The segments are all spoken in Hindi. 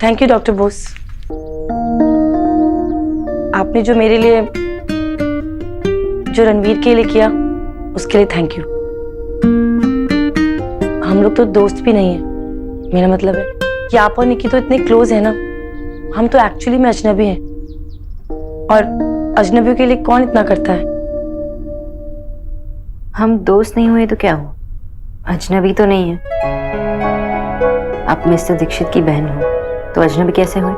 Thank you doctor Bose. आपने जो मेरे लिए, जो रणवीर के लिए किया, उसके लिए थैंक यू। हम लोग तो दोस्त भी नहीं है। मेरा मतलब है कि आप और निकी तो इतने क्लोज है ना, हम तो एक्चुअली में अजनबी हैं। और अजनबियों के लिए कौन इतना करता है? हम दोस्त नहीं हुए तो क्या हो, अजनबी तो नहीं है। आप मिस्टर दीक्षित की बहन हो तो अजनबी कैसे हुए?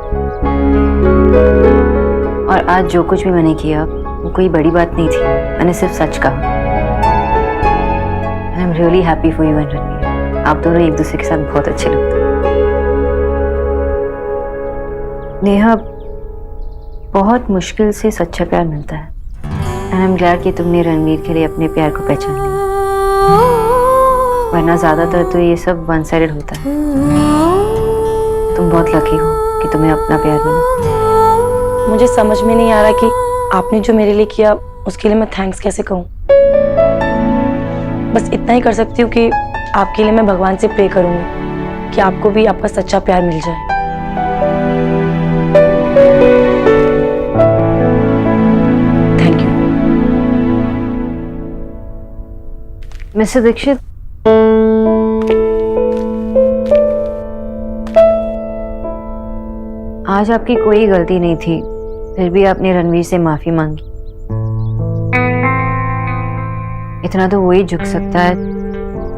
और आज जो कुछ भी मैंने किया वो कोई बड़ी बात नहीं थी, मैंने सिर्फ सच कहा। I am really happy for you and Ranveer. आप दोनों एक दूसरे के साथ बहुत अच्छे लगते हैं। नेहा, बहुत मुश्किल से सच्चा प्यार मिलता है एंड आई एम ग्लैड कि तुमने रणवीर के लिए अपने प्यार को पहचान लिया, वरना ज्यादातर तो ये सब वन साइडेड होता है। तुम बहुत लकी हो कि तुम्हें अपना प्यार मिला। मुझे समझ में नहीं आ रहा कि आपने जो मेरे लिए किया उसके लिए मैं थैंक्स कैसे कहूँ। बस इतना ही कर सकती हूँ कि आपके लिए मैं भगवान से प्रे करूंगी कि आपको भी आपका सच्चा प्यार मिल जाए। Thank you mister Dikshit. आज आपकी कोई गलती नहीं थी, फिर भी आपने रणवीर से माफी मांगी। इतना तो वही झुक सकता है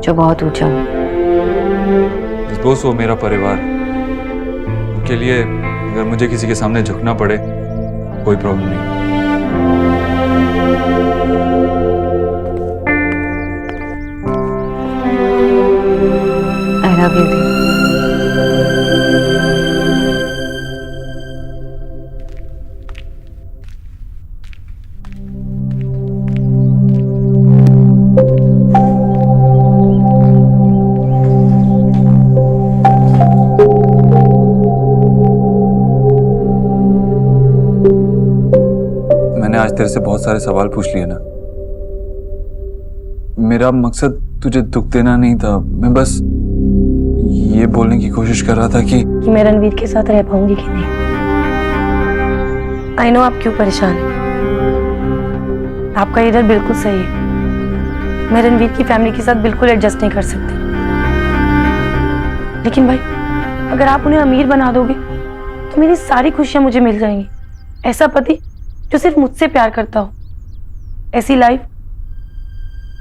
जो बहुत ऊंचा हो। बोस, वो मेरा परिवार, उनके लिए अगर मुझे किसी के सामने झुकना पड़े कोई प्रॉब्लम नहीं। आई लव यू। मैंने आज तेरे से बहुत सारे सवाल पूछ लिए ना। मेरा मकसद तुझे दुख देना नहीं था, मैं बस ये बोलने की कोशिश कर रहा था कि मैं रणवीर के साथ रह पाऊंगी कि नहीं। आई नो आप क्यों परेशान हैं। आपका इधर बिल्कुल सही है। मैं रणवीर की फैमिली के साथ बिल्कुल एडजस्ट नहीं कर सकती। लेकिन भाई, अगर आप उन्हें अमीर बना दोगे तो मेरी सारी खुशियां मुझे मिल जाएंगी। ऐसा पति जो सिर्फ मुझसे प्यार करता हो, ऐसी लाइफ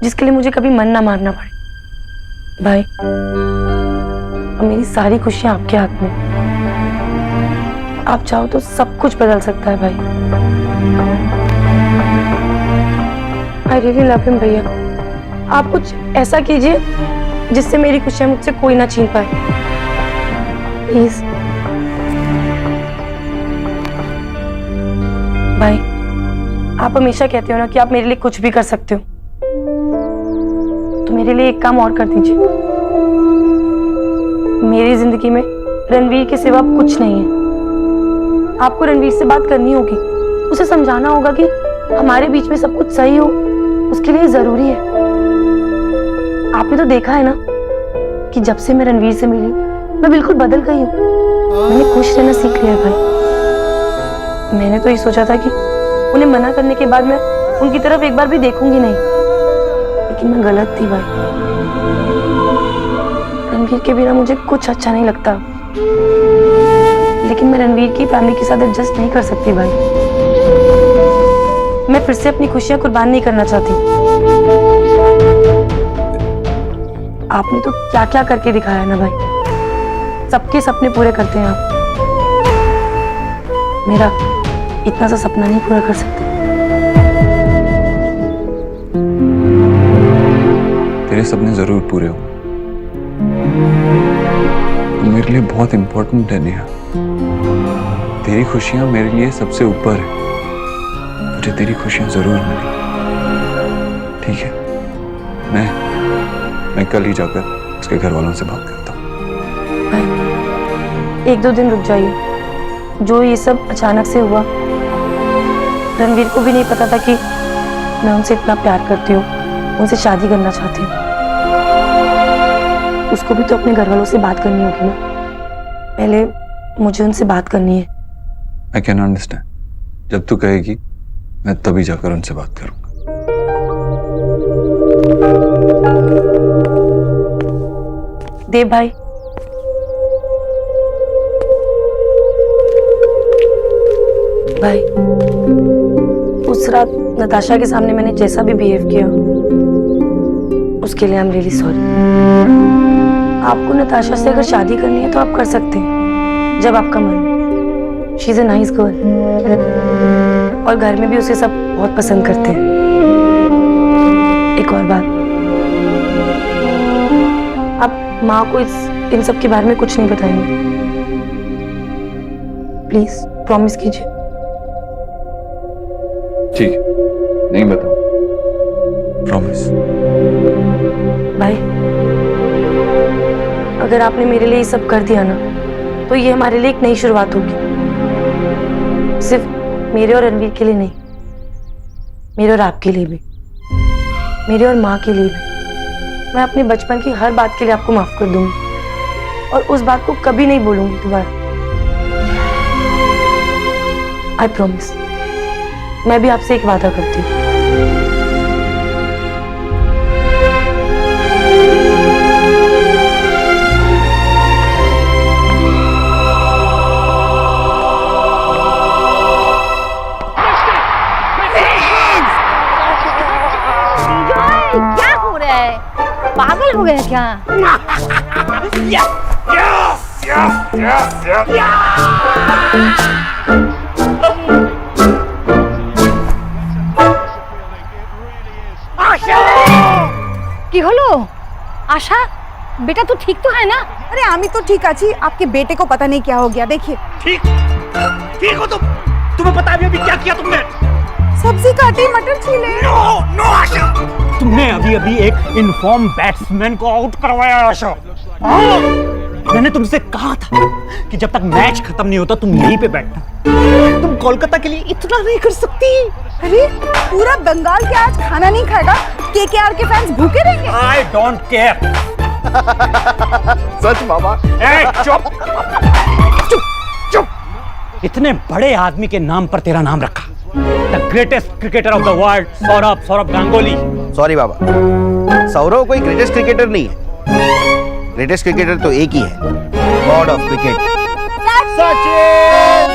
जिसके लिए मुझे कभी मन ना मारना पड़े। भाई, अब मेरी सारी खुशियां आपके हाथ में। आप चाहो तो सब कुछ बदल सकता है भाई। आई रियली लव हिम भैया। आप कुछ ऐसा कीजिए जिससे मेरी खुशियां मुझसे कोई ना छीन पाए, प्लीज। भाई, आप हमेशा कहते हो ना कि आप मेरे लिए कुछ भी कर सकते हो, तो मेरे लिए एक काम और कर दीजिए। मेरी जिंदगी में रणवीर के सिवा कुछ नहीं है। आपको रणवीर से बात करनी होगी, उसे समझाना होगा कि हमारे बीच में सब कुछ सही हो, उसके लिए जरूरी है। आपने तो देखा है ना कि जब से मैं रणवीर से मिली मैं बिल्कुल बदल गई हूँ। मैंने खुश रहना सीख लिया है भाई। मैंने तो ये सोचा था कि उन्हें मना करने के बाद मैं उनकी तरफ एक बार भी देखूंगी नहीं, लेकिन मैं गलत थी भाई। रणवीर के बिना मुझे कुछ अच्छा नहीं लगता, लेकिन मैं रणवीर की फैमिली के साथ एडजस्ट नहीं कर सकती भाई। मैं फिर से अपनी खुशियां कुर्बान नहीं करना चाहती। आपने तो क्या क्या करके दिखाया ना भाई। सबके सपने पूरे करते हैं आप, मेरा इतना सा सपना नहीं पूरा कर सकते। तेरे सपने जरूर पूरे हो। तू मेरे लिए बहुत इंपॉर्टेंट है नेहा। तेरी खुशियां मेरे लिए सबसे ऊपर है। मुझे तेरी खुशियां जरूर मिली, ठीक है? मैं कल ही जाकर उसके घर वालों से बात करता हूँ। भाई, एक दो दिन रुक जाइए। जो ये सब अचानक से हुआ, रणवीर को भी नहीं पता था कि मैं उनसे इतना प्यार करती हूँ, उनसे शादी करना चाहती हूँ। उसको भी तो अपने घर वालों से बात करनी होगी ना। पहले मुझे उनसे बात करनी है। I can understand. जब तू कहेगी मैं तभी जाकर उनसे बात करूंगा। देव भाई, भाई उस रात नताशा के सामने मैंने जैसा भी बिहेव किया उसके लिए आई एम रियली सॉरी। आपको नताशा से अगर शादी करनी है तो आप कर सकते हैं जब आपका मन। She is a nice girl और घर में भी उसे सब बहुत पसंद करते हैं। एक और बात, आप माँ को इन सब के बारे में कुछ नहीं बताएंगे? प्लीज प्रॉमिस कीजिए। ठीक है, नहीं बताऊं, प्रॉमिस। भाई अगर आपने मेरे लिए ये सब कर दिया ना तो ये हमारे लिए एक नई शुरुआत होगी। सिर्फ मेरे और रणवीर के लिए नहीं, मेरे और आपके लिए भी, मेरे और माँ के लिए भी। मैं अपने बचपन की हर बात के लिए आपको माफ कर दूंगी और उस बात को कभी नहीं बोलूंगी दोबारा। I promise. मैं भी आपसे एक वादा करती हूँ। क्या हो रहा है? पागल हो गया क्या? কি হলো? आशा बेटा तू ठीक तो है ना? अरे आमी तो ठीक आची, आपके बेटे को पता नहीं क्या हो गया। देखिए ठीक ठीक हो तुम। तुम्हें पता है अभी क्या किया तुमने? सब्जी काटी, मटर छीले। नो नो आशा, तुमने अभी अभी एक इनफॉर्म बैट्समैन को आउट करवाया आशा। मैंने तुमसे कहा था कि जब तक मैच खत्म नहीं होता तुम यहीं पे बैठना। तुम कोलकाता के लिए इतना नहीं कर सकती। अरे पूरा बंगाल क्या आज खाना नहीं खाएगा? केकेआर के फैंस भूखे रहेंगे। I don't care. सच बाबा। चुप चुप चुप। इतने बड़े आदमी के नाम पर तेरा नाम रखा, the greatest cricketer of the world, Sourav Ganguly. Sorry बाबा, सौरव कोई ग्रेटेस्ट क्रिकेटर नहीं है। ग्रेटेस्ट क्रिकेटर तो एक ही है, God of cricket, Sachin.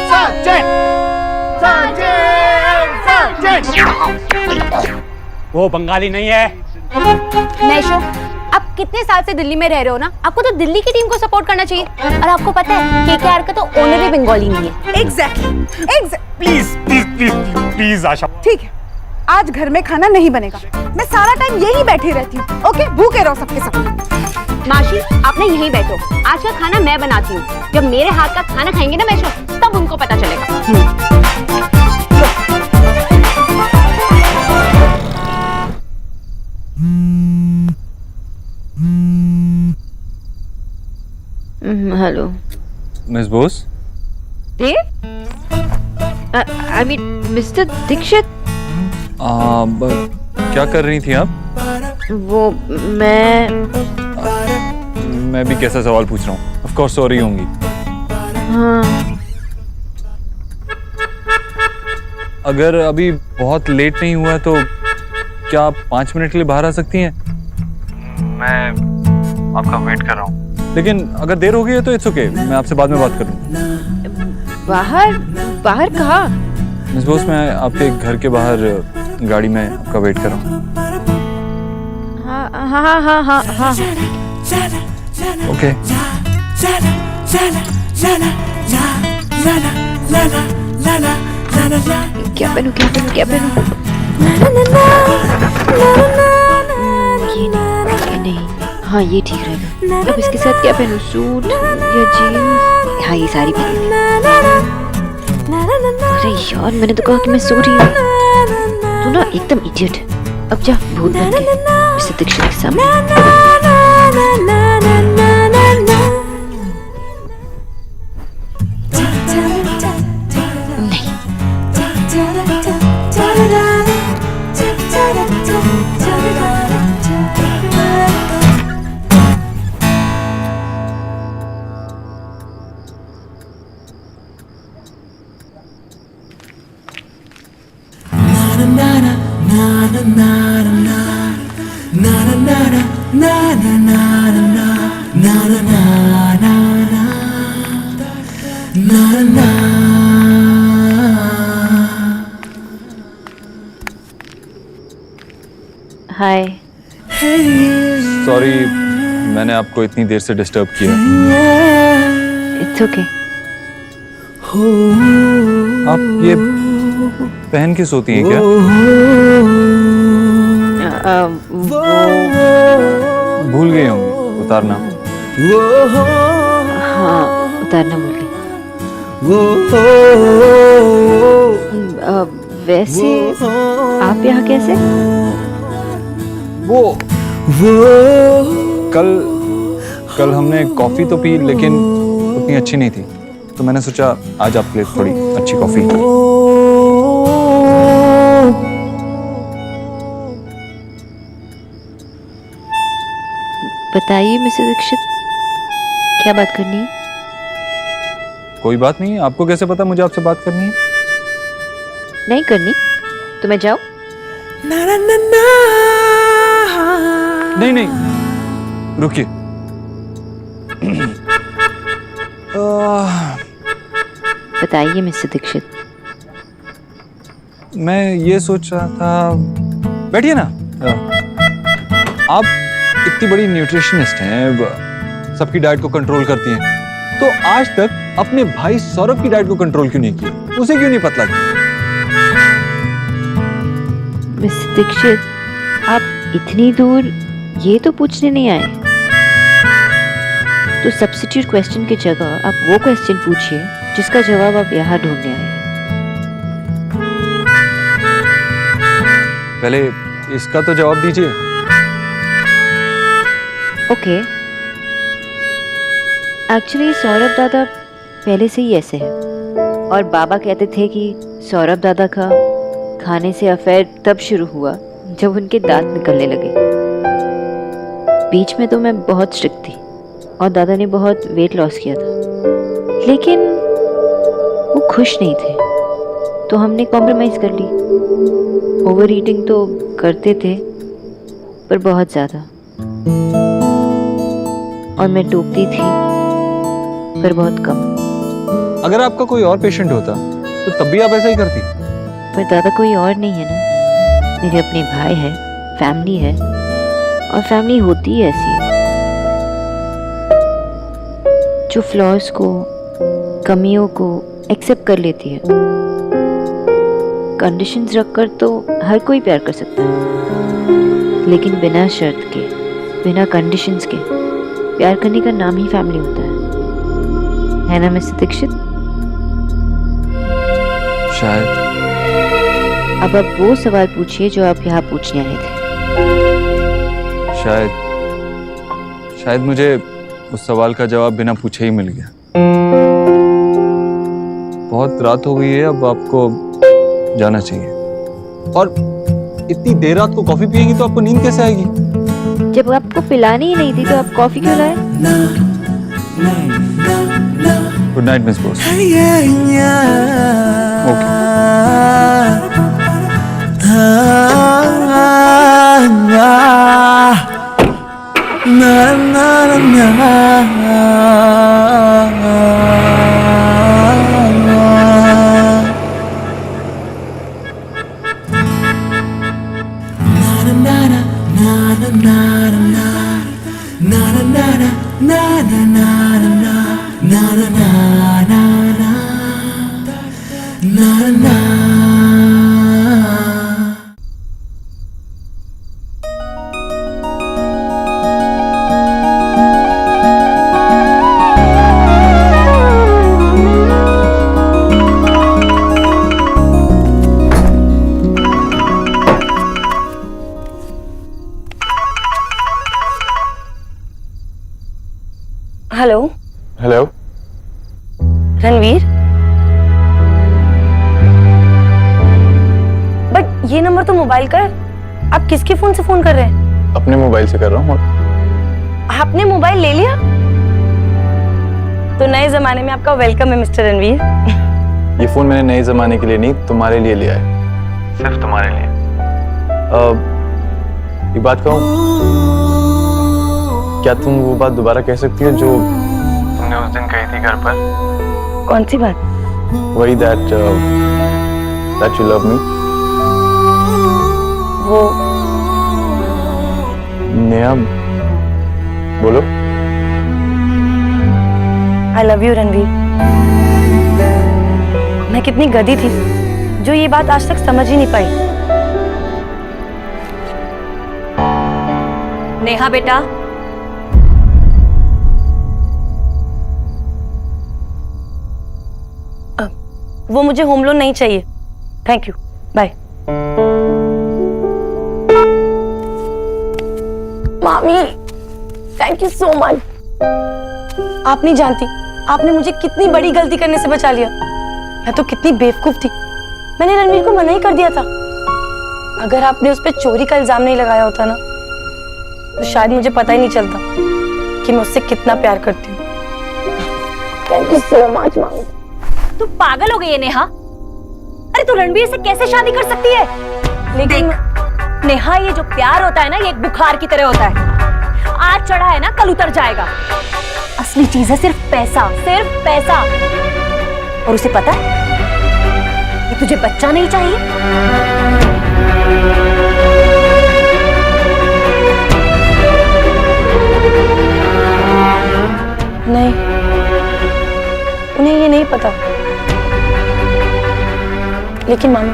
Sachin Sachin Sachin. वो बंगाली नहीं है। नैशो, आप कितने साल से दिल्ली में रह रहे हो ना, आपको तो दिल्ली की टीम को सपोर्ट करना चाहिए। और आपको पता है केकेआर का तो ओनर भी बंगाली नहीं है। Exactly. Please please please please Asha. ठीक है, आज घर में खाना नहीं बनेगा। मैं सारा टाइम यहीं बैठी रहती हूँ। ओके, भूखे रहो सबके सब। माशी, आप ना यहीं बैठो, आज का खाना मैं बनाती हूँ। जब मेरे हाथ का खाना खाएंगे ना मैशो, तब उनको पता चलेगा। Hello miss Bose. I mean mister Dikshit. क्या कर रही थी आप? वो मैं भी कैसा सवाल पूछ रहा हूँ? ऑफ कोर्स सॉरी होंगी। हाँ, अगर अभी बहुत लेट नहीं हुआ तो क्या आप 5 मिनट के लिए बाहर आ सकती हैं? मैं आपका वेट कर रहा हूँ। लेकिन अगर देर हो गई है तो इट्स ओके, मैं आपसे बाद में बात करूँ। बाहर बाहर कहाँ? मिस बोस, मैं आपके घर के बाहर गाड़ी में आपका वेट कर रहा हूँ। हाँ हाँ हाँ हाँ हाँ। ओके। क्या पहनूं क्या पहनूं क्या पहनूं? ये नहीं, हाँ ये ठीक रहेगा। अब इसके साथ क्या पहनूं? सूट या जीन्स? हाँ ये साड़ी पहन। अरे यार, मैंने तो कहा कि मैं सो रही हूँ। तू ना एकदम इडियट है। अब जा भूत बन के मिस्टर दीक्षित के सामने। हाय। सॉरी, मैंने आपको इतनी देर से डिस्टर्ब किया। It's okay. आप ये पहन के सोती हैं क्या? भूल गए होंगे उतारना। हाँ, उतारना भूल गई। वैसे आप यहाँ कैसे? वो कल हमने कॉफी तो पी, लेकिन उतनी अच्छी नहीं थी, तो मैंने सोचा आज आपके लिए थोड़ी अच्छी कॉफी। बताइए मिसेस दीक्षित, क्या बात करनी है? कोई बात नहीं, आपको कैसे पता मुझे आपसे बात करनी है? नहीं करनी तो मैं जाऊं? नहीं, रुकिए। बताइए मिस्टर दीक्षित। मैं ये सोच रहा था, बैठिए ना। आप इतनी बड़ी न्यूट्रिशनिस्ट हैं, सबकी डाइट को कंट्रोल करती हैं, तो आज तक अपने भाई सौरभ की डाइट को कंट्रोल क्यों नहीं किया? उसे क्यों नहीं पतला किया? मिस्टर दीक्षित, आप इतनी दूर ये तो पूछने नहीं आए, तो सब्स्टिट्यूट क्वेश्चन की जगह आप वो क्वेश्चन पूछिए जिसका जवाब आप यहाँ ढूंढने आए हैं। पहले इसका तो जवाब दीजिए। ओके, एक्चुअली सौरभ दादा पहले से ही ऐसे हैं, और बाबा कहते थे कि सौरभ दादा का खाने से अफेयर तब शुरू हुआ जब उनके दांत निकलने लगे। बीच में तो मैं बहुत स्ट्रिक्ट थी और दादा ने बहुत वेट लॉस किया था, लेकिन वो खुश नहीं थे, तो हमने कॉम्प्रोमाइज कर ली। ओवर ईटिंग तो करते थे, पर बहुत ज़्यादा, और मैं टोकती थी, पर बहुत कम। अगर आपका कोई और पेशेंट होता तो तब भी आप ऐसा ही करती? पर दादा कोई और नहीं है ना, मेरे अपने भाई है, फैमिली है, और फैमिली होती ही ऐसी है, जो फ्लॉज को, कमियों को एक्सेप्ट कर लेती है। कंडीशंस रखकर तो हर कोई प्यार कर सकता है, लेकिन बिना शर्त के, बिना कंडीशंस के प्यार करने का नाम ही फैमिली होता है ना मिस्टर दीक्षित? शायद। अब आप वो सवाल पूछिए जो आप यहाँ पूछने आए थे। शायद मुझे उस सवाल का जवाब बिना पूछे ही मिल गया। बहुत रात हो गई है, अब आपको जाना चाहिए। और इतनी देर रात को कॉफी पिएंगी तो आपको नींद कैसे आएगी? जब आपको पिलानी ही नहीं थी तो आप कॉफी क्यों लाए? Good night miss boss. Hello hello, Ranveer, but ये नंबर तो मोबाइल का है। आप किसके फोन से फोन कर रहे हैं? अपने मोबाइल से कर रहा हूँ। आपने मोबाइल ले लिया? तो नए जमाने में आपका वेलकम है मिस्टर रणवीर। ये फोन मैंने नए जमाने के लिए नहीं, तुम्हारे लिए लिया है, सिर्फ तुम्हारे लिए। एक बात कहूँ, क्या तुम वो बात दोबारा कह सकती हो जो तुमने उस दिन कही थी घर पर? कौन सी बात? वही that you love me. वो नेहा, बोलो। आई लव यू रणवीर। मैं कितनी गधी थी जो ये बात आज तक समझ ही नहीं पाई। नेहा बेटा, वो मुझे होम लोन नहीं चाहिए, थैंक यू, बाय। मामी, थैंक यू सो मच। आप नहीं जानती आपने मुझे कितनी बड़ी गलती करने से बचा लिया। मैं तो कितनी बेवकूफ थी, मैंने रणवीर को मना ही कर दिया था। अगर आपने उस पर चोरी का इल्जाम नहीं लगाया होता ना, तो शायद मुझे पता ही नहीं चलता कि मैं उससे कितना प्यार करती हूँ। थैंक यू सो मच मामी। तू पागल हो गई है नेहा। अरे तू रणवीर से कैसे शादी कर सकती है? लेकिन नेहा, ये जो प्यार होता है ना, ये एक बुखार की तरह होता है। आज चढ़ा है ना, कल उतर जाएगा। असली चीज है सिर्फ पैसा, सिर्फ पैसा। और उसे पता है कि तुझे बच्चा नहीं चाहिए। नहीं, उन्हें ये नहीं पता। लेकिन मामा,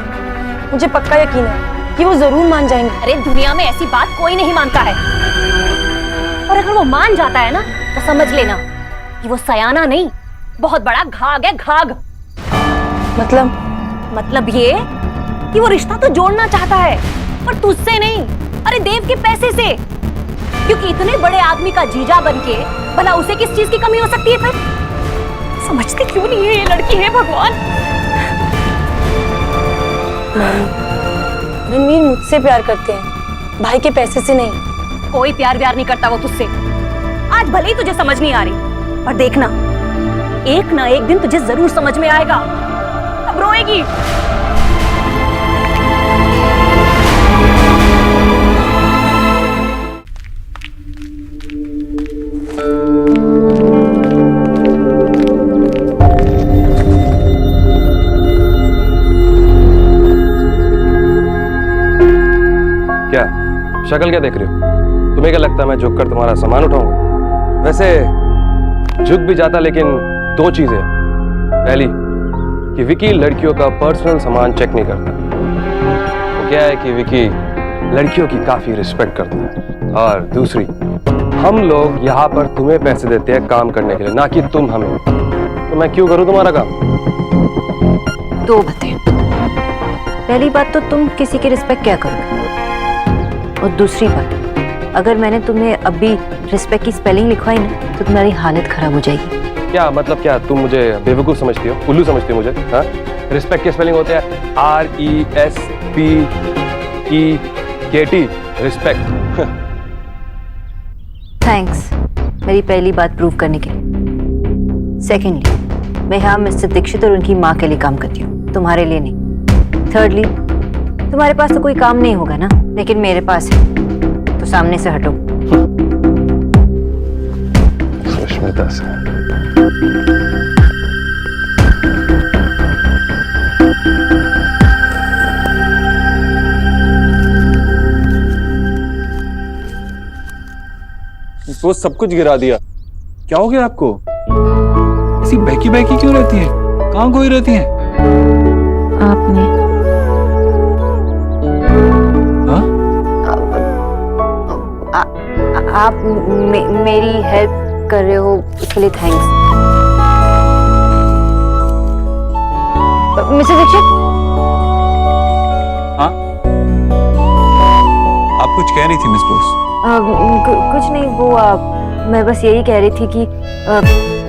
मुझे पक्का यकीन है कि वो जरूर मान जाएंगे। अरे दुनिया में ऐसी बात कोई नहीं मानता है। और अगर वो मान जाता है ना, तो समझ लेना कि वो सयाना नहीं, बहुत बड़ा घाघ है, घाघ। मतलब ये कि वो रिश्ता तो जोड़ना चाहता है, पर तुझसे नहीं, अरे देव के पैसे से। क्योंकि इतने बड़े आदमी का जीजा बनके भला उसे किस चीज की कमी हो सकती है? फिर समझती क्यों नहीं है ये लड़की? है भगवान। रणवीर मुझसे प्यार करते हैं, भाई के पैसे से नहीं। कोई प्यार व्यार नहीं करता वो तुझसे। आज भले ही तुझे समझ नहीं आ रही, पर देखना, एक ना एक दिन तुझे जरूर समझ में आएगा। अब रोएगी। क्या शक्ल क्या देख रहे हो? तुम्हें क्या लगता है मैं झुक कर तुम्हारा सामान उठाऊंगा? वैसे झुक भी जाता, लेकिन दो चीजें। पहली कि विकी लड़कियों का पर्सनल सामान चेक नहीं करता। वो क्या है कि विकी लड़कियों की काफी रिस्पेक्ट करता है। और दूसरी, हम लोग यहाँ पर तुम्हें पैसे देते हैं काम करने के लिए, ना कि तुम हमें। तो मैं क्यों करूँ तुम्हारा काम? दो बातें। पहली बात तो तुम किसी की रिस्पेक्ट क्या करोगे, और दूसरी बात, अगर मैंने तुम्हें अभी रिस्पेक्ट की स्पेलिंग लिखवाई ना, तो तुम्हारी हालत खराब हो जाएगी। क्या मतलब? क्या तुम मुझे बेवकूफ समझती हो, उल्लू समझती हो मुझे? हाँ, रिस्पेक्ट की स्पेलिंग होते हैं RESPECT, रिस्पेक्ट। थैंक्स मेरी पहली बात प्रूव करने के लिए। सेकेंडली, मैं यहाँ मिस्टर दीक्षित और उनकी माँ के लिए काम करती हूँ, तुम्हारे लिए नहीं। थर्डली, तुम्हारे पास तो कोई काम नहीं होगा ना, लेकिन मेरे पास है, तो सामने से हटो। सुष्मिता से वो सब कुछ गिरा दिया। क्या हो गया आपको? ऐसी बहकी बहकी क्यों रहती है? कहाँ खोई रहती है? आपने आप मेरी हेल्प कर रहे हो, उसके लिए थैंक्स। मिस्टर दीक्षित, हाँ, आप कुछ कह रही थी मिस बोस? कुछ नहीं, वो मैं बस यही कह रही थी कि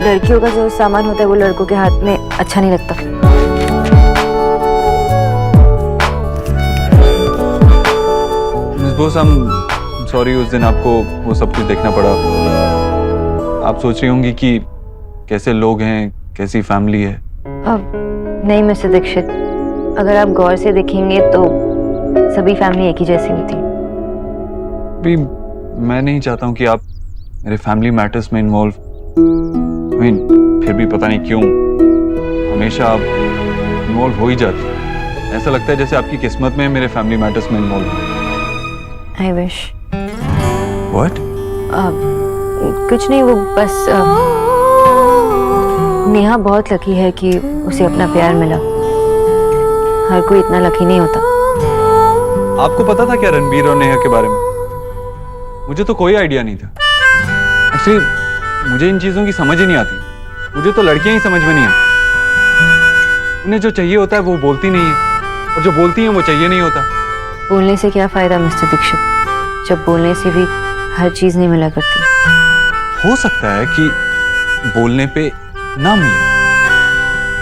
लड़कियों का जो सामान होता है वो लड़कों के हाथ में अच्छा नहीं लगता। मिस बोस, सॉरी उस दिन आपको वो सब कुछ देखना पड़ा। आप सोच रही होंगी कि कैसे लोग हैं, कैसी फैमिली है। नहीं मिस्टर दीक्षित, अगर आप गौर से देखेंगे तो सभी फैमिली एक ही जैसी होती है। भी मैं नहीं चाहता हूँ कि आप मेरे फैमिली मैटर्स में इन्वॉल्व, फिर भी पता नहीं क्यों हमेशा आप इन्वॉल्व हो ही जाती हैं। ऐसा लगता है जैसे आपकी किस्मत में मेरे फैमिली मैटर्स में इन्वॉल्व। I wish. व्हाट? कुछ नहीं, वो बस नेहा बहुत लकी है कि उसे अपना प्यार मिला। हर कोई इतना लकी नहीं होता। आपको पता था क्या रणबीर और नेहा के बारे में? मुझे तो कोई आइडिया नहीं था। एक्चुअली मुझे इन चीजों की समझ ही नहीं आती। मुझे तो लड़कियां ही समझ में नहीं आती। उन्हें जो चाहिए होता है वो बोलती नहीं है, और जो बोलती हैं वो चाहिए नहीं होता। बोलने से क्या फायदा मिस्टर दीक्षित, जब बोलने से भी हर चीज नहीं मिला करती। हो सकता है कि बोलने पे ना मिले,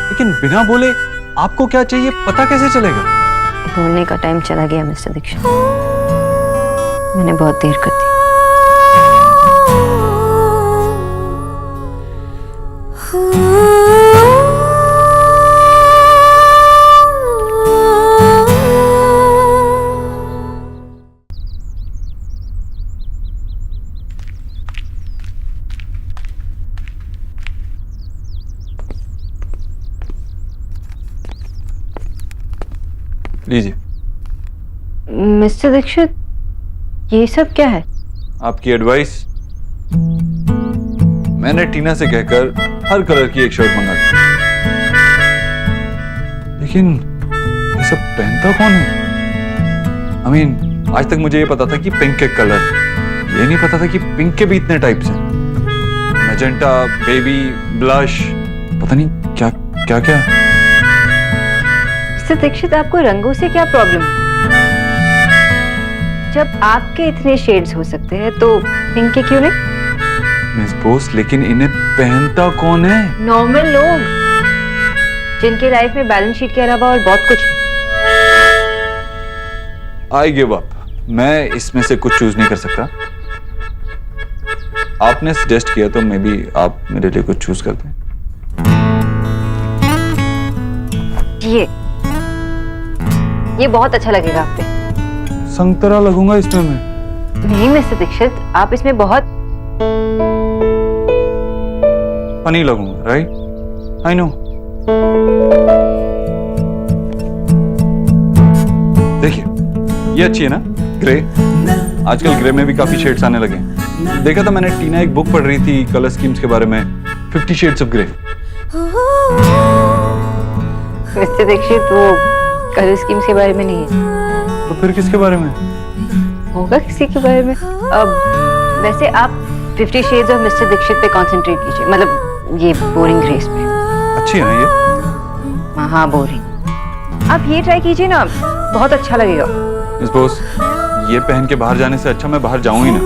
लेकिन बिना बोले आपको क्या चाहिए पता कैसे चलेगा? बोलने का टाइम चला गया मिस्टर दीक्षित, मैंने बहुत देर कर दी। लीजिए। मिस्टर दीक्षित, ये सब क्या है? आपकी एडवाइस। मैंने टीना से कहकर हर कलर की एक शर्ट मंगा दी, लेकिन ये सब पहनता कौन है? I mean, आज तक मुझे ये पता था कि पिंक एक कलर, ये नहीं पता था कि पिंक के भी इतने टाइप्स हैं। मैजेंटा, बेबी, ब्लश, पता नहीं क्या क्या क्या। मिस्टर दीक्षित, आपको रंगों से क्या प्रॉब्लम है? जब आपके इतने शेड्स हो सकते हैं तो पिंक के क्यों नहीं? मिस बोस, लेकिन इन्हें पहनता कौन है? नॉर्मल लोग, जिनके लाइफ में बैलेंस शीट के अलावा और बहुत कुछ है। I give up. मैं इसमें से कुछ चूज नहीं कर सकता। आपने सजेस्ट किया तो मे बी आप मेरे लिए कुछ चूज कर दें। ये बहुत अच्छा लगेगा आप पे। संतरा लगूंगा इसमें मैं? नहीं मिस्टर दीक्षित, आप इसमें बहुत फनी लगूंगा, राइट? I know. देखिए, ये अच्छी है ना, ग्रे। आजकल ग्रे में भी काफी शेड्स आने लगे हैं। देखा था मैंने, टीना एक बुक पढ़ रही थी कलर स्कीम्स के बारे में, 50 shades of grey. Mister Dikshit, वो कलर स्कीम्स के बारे में नहीं है। तो फिर किसके बारे में होगा? किसी के बारे में। अब वैसे आप 50 शेड्स ऑफ मिस्टर दीक्षित पे कंसंट्रेट कीजिए, मतलब ये बोरिंग ग्रेस पे। अच्छी है ना ये? हाँ, बोरिंग। आप ये ट्राई कीजिए ना, बहुत अच्छा लगेगा। मिस बोस, ये पहन के बाहर जाने से अच्छा मैं बाहर जाऊं ही ना।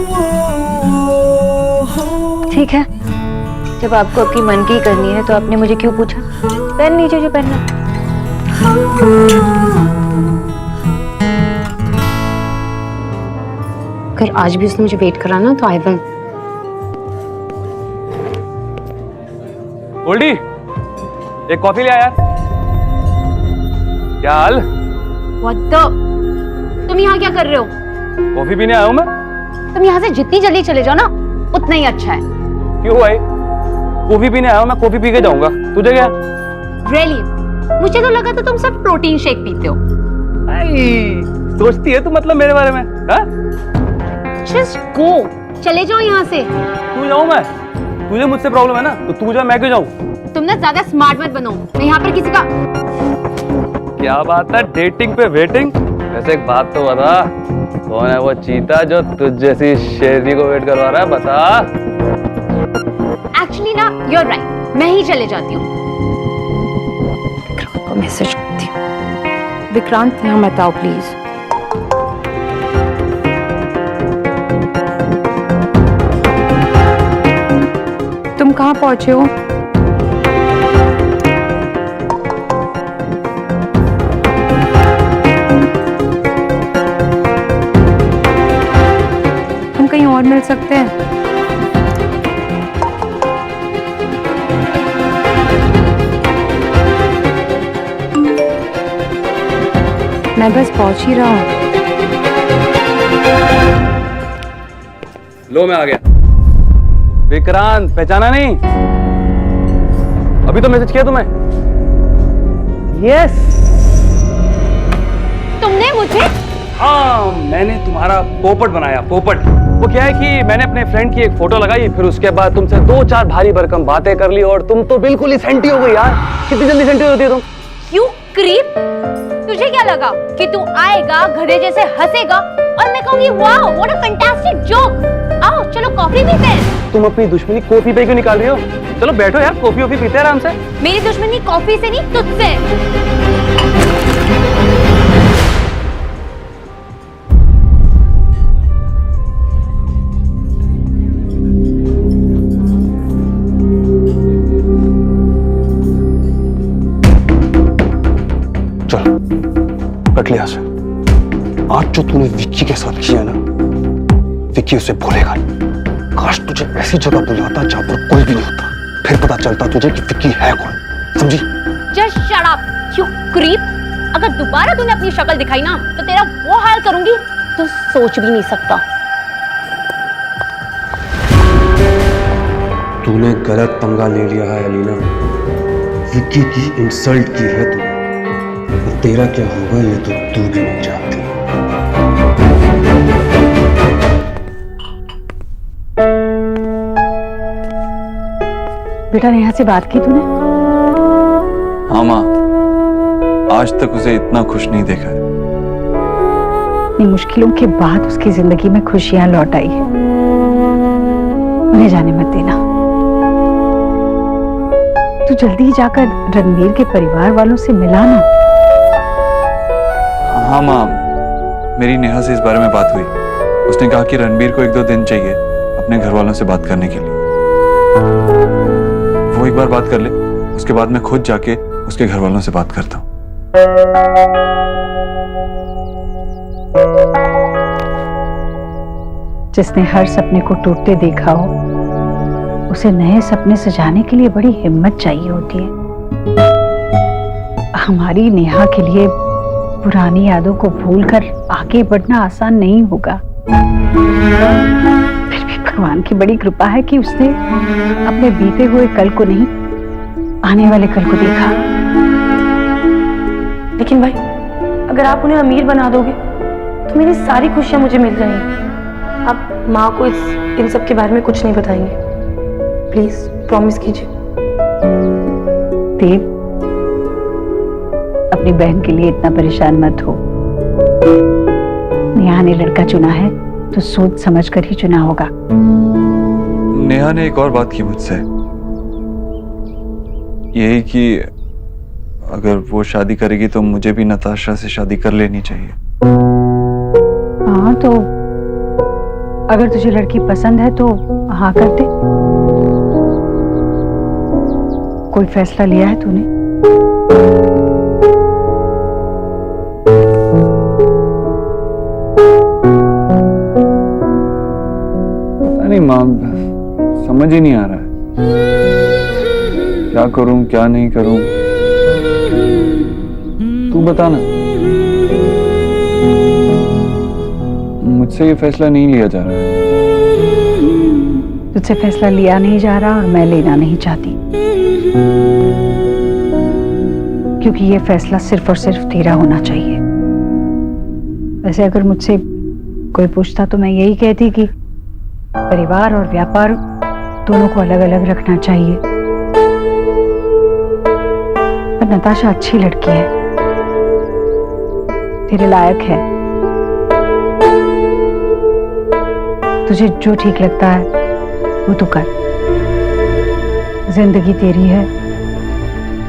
ठीक है, जब आपको अपनी मन की करनी है तो आपने मुझे क्यों पूछा? पहन लीजिए जो पहनना। अगर आज भी उसने मुझे वेट करा ना तो आई विल। गोल्डी, एक कॉफी ले आ यार। क्या हाल? What the? तुम यहाँ क्या कर रहे हो? कॉफी पीने आया हूं मैं। तुम यहाँ से जितनी जल्दी चले जाओ ना उतना ही अच्छा है। क्यों भाई? कॉफी पीने आया हूं मैं, कॉफी पी के जाऊंगा। तुझे क्या? Really? मुझे तो लगा था तुम सब प्रोटीन शेक पीते हो। सोचती है तू मतलब मेरे बारे में? हाँ? Just go. चले जाओ यहाँ से। तू जाऊं मैं? तुझे मुझसे प्रॉब्लम है ना, तो तू जा, मैं क्यों जाऊं? तुम ना ज्यादा स्मार्ट मत बनो, मैं यहाँ पर किसी का। क्या बात है, डेटिंग पे वेटिंग? वैसे एक बात तो बता, कौन है वो चीता जो तुझ जैसी शेरनी को वेट करवा रहा है? बता। Actually ना, you're right. मैं ही चले जाती हूँ। विक्रांत को मैसेज करती हूँ। विक्रांत, यहाँ मत आओ प्लीज। तुम कहाँ पहुंचे हो? हम कहीं और मिल सकते हैं? मैं बस पहुंच ही रहा हूँ। लो मैं आ गया। विक्रांत पहचाना नहीं? अभी तो मैसेज किया तुम्हें। यस। तुमने मुझे? हाँ, मैंने तुम्हारा पोपट बनाया, पोपट। वो क्या है कि मैंने अपने फ्रेंड की एक फोटो लगाई, फिर उसके बाद तुमसे 2-4 भारी भरकम बातें कर ली और तुम तो बिल्कुल ही सेंटी हो गई यार। कितनी जल्दी सेंटी होती है तुम? यू क्रीप, तुझे क्या लगा कि तू आएगा, गधे जैसे हंसेगा और मैं कहूंगी wow what a fantastic joke. आओ चलो कॉफी पीते हैं। तुम अपनी दुश्मनी कॉफी पे क्यों निकाल रही हो? चलो बैठो यार, कॉफी वॉफी पीते हैं आराम से। मेरी दुश्मनी कॉफी से नहीं, तुझसे। चलो कट लिया से। आज जो तूने विक्की के साथ किया ना, विक्की उसे भूलेगा नहीं। काश तुझे ऐसी जगह बुलाता जहां पर कोई भी नहीं होता, फिर पता चलता तुझे कि विक्की है कौन। समझी? Just shut up you creep. अगर दोबारा तूने अपनी शक्ल दिखाई ना तो तेरा वो हाल करूंगी तो सोच भी नहीं सकता। तूने गलत पंगा ले लिया है अलीना। विक्की की इंसल्ट की है तूने, और तेरा क्या होगा ये तो तू भी नहीं जानती। बेटा नेहा से बात की तूने? हाँ माँ, आज तक उसे इतना खुश नहीं देखा है। इतनी मुश्किलों के बाद उसकी जिंदगी में खुशियां लौट आई है। उन्हें जाने मत देना। तू जल्दी ही जाकर रणवीर के परिवार वालों से मिला ना। हाँ माँ, मेरी नेहा से इस बारे में बात हुई। उसने कहा कि रणबीर को 1-2 दिन चाहिए अपने घर वालों से बात करने के लिए। वो एक बार बात कर ले, उसके बाद मैं खुद जाके उसके घर वालों से बात करता हूँ। जिसने हर सपने को टूटते देखा हो, उसे नए सपने सजाने के लिए बड़ी हिम्मत चाहिए होती है। हमारी नेहा के लिए पुरानी यादों को भूलकर आगे बढ़ना आसान नहीं होगा। फिर भी भगवान की बड़ी कृपा है कि उसने अपने बीते हुए कल को नहीं, आने वाले कल को देखा। लेकिन भाई, अगर आप उन्हें अमीर बना दोगे तो मेरी सारी खुशियां मुझे मिल जाएंगी। आप माँ को इन सब के बारे में कुछ नहीं बताएंगे, प्लीज प्रॉमिस कीजिए। देव, अपनी बहन के लिए इतना परेशान मत हो। नेहा ने लड़का चुना है तो सोच समझ कर ही चुना होगा। नेहा ने एक और बात की मुझसे, यही कि अगर वो शादी करेगी तो मुझे भी नताशा से शादी कर लेनी चाहिए। हाँ, तो अगर तुझे लड़की पसंद है तो हाँ कर दे। कोई फैसला लिया है तूने? पता नहीं माँ, समझ ही नहीं आ रहा है क्या करूं क्या नहीं करूं। तू बता ना। मुझसे ये फैसला नहीं लिया जा रहा है। तुझसे फैसला लिया नहीं जा रहा और मैं लेना नहीं चाहती, क्योंकि ये फैसला सिर्फ और सिर्फ तेरा होना चाहिए। वैसे अगर मुझसे कोई पूछता तो मैं यही कहती कि परिवार और व्यापार दोनों को अलग अलग रखना चाहिए। पर नताशा अच्छी लड़की है, तेरे लायक है। तुझे जो ठीक लगता है वो तू कर। जिंदगी तेरी है,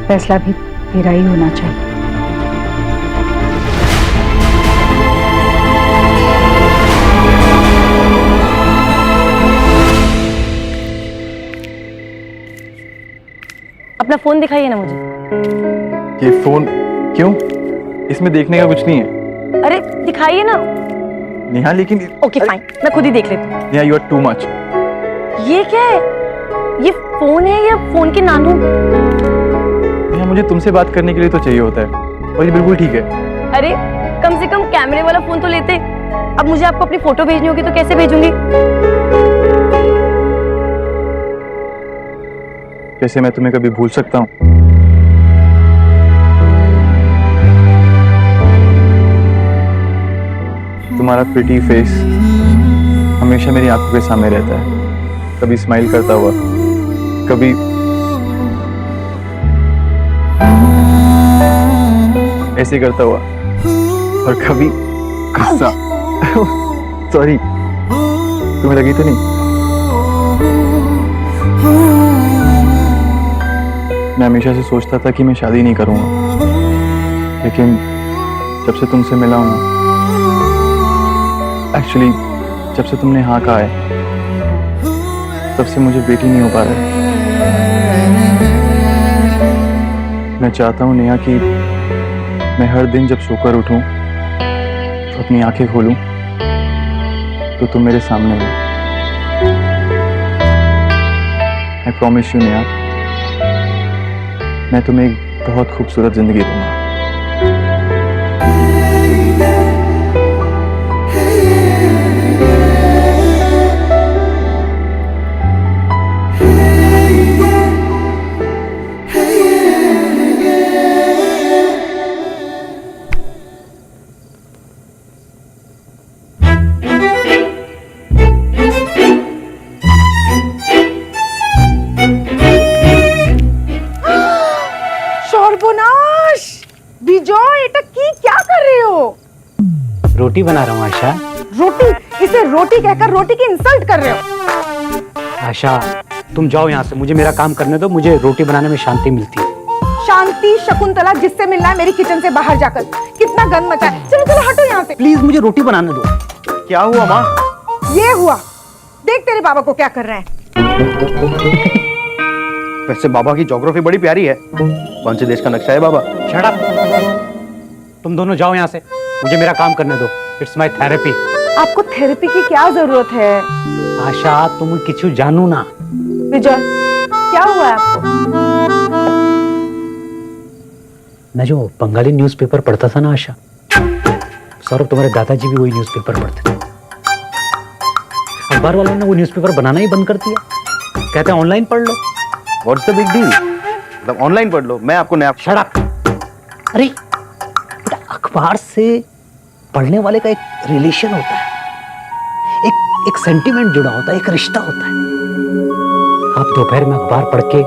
फैसला भी तेरा ही होना चाहिए। अपना फोन दिखाइए ना मुझे। ये फोन क्यों? इसमें देखने का कुछ नहीं है। अरे दिखाइए ना। नेहा लेकिन ओके फाइन, मैं खुद ही देख लेती हूँ। Neha you are too much. ये क्या है? ये फोन है या फोन के नानू? नेहा मुझे तुमसे बात करने के लिए तो चाहिए होता है, और ये बिल्कुल ठीक है। अरे कम कैमरे वाला फोन तो लेते। अब मुझे आपको अपनी फोटो भेजनी होगी तो कैसे भेजूंगी? कैसे मैं तुम्हें कभी भूल सकता हूँ? तुम्हारा प्रिटी फेस हमेशा मेरी आंखों के सामने रहता है, कभी स्माइल करता हुआ, कभी ऐसे करता हुआ और कभी गुस्सा। सॉरी, तुम्हें लगी तो नहीं? मैं हमेशा से सोचता था कि मैं शादी नहीं करूंगा, लेकिन जब से तुमसे मिला हूं, एक्चुअली जब से तुमने हाँ कहा है, तब से मुझे बेटी नहीं हो पा रहा है। मैं चाहता हूं नेहा कि मैं हर दिन जब सोकर उठूं तो अपनी आंखें खोलूं तो तुम मेरे सामने हो। आई प्रॉमिस यू नेहा, मैं तुम्हें एक बहुत खूबसूरत जिंदगी दूंगा। সর্বনাশ! বিজয়, এটা কি क्या कर रहे हो? रोटी बना रहा हूँ आशा। रोटी? इसे रोटी कहकर रोटी की इंसल्ट कर रहे हो। आशा, तुम जाओ यहाँ से, मुझे मेरा काम करने दो, मुझे रोटी बनाने में शांति मिलती है। शांति शकुंतला जिससे मिलना है मेरी किचन से बाहर जाकर। कितना गंद मचा है। चलो चलो हटो यहाँ से। प्लीज मुझे रोटी बनाने दो। क्या हुआ माँ? ये हुआ, देख तेरे बाबा को क्या कर रहे हैं। वैसे बाबा की ज्योग्राफी बड़ी प्यारी है। कौन से देश का नक्शा है बाबा? Shut up! तुम दोनों जाओ यहाँ से, मुझे मेरा काम करने दो। It's my therapy. आपको थेरेपी की क्या जरूरत है? आशा, तुम किछु जानू ना। विजय, क्या हुआ है आपको? मैं जो बंगाली न्यूज़पेपर पढ़ता था ना आशा, सौरभ, तुम्हारे दादाजी भी वही न्यूज़पेपर पढ़ते थे। अखबार वालों ने वो न्यूज़पेपर बनाना ही बंद कर दिया, कहते हैं ऑनलाइन पढ़ लो। What's the big deal? मतलब ऑनलाइन पढ़ लो, मैं आपको नया। Shut up! अरे बेटा, अखबार से पढ़ने वाले का एक रिलेशन होता है, एक सेंटिमेंट जुड़ा होता है, एक रिश्ता होता है। आप दोपहर में अखबार पढ़ के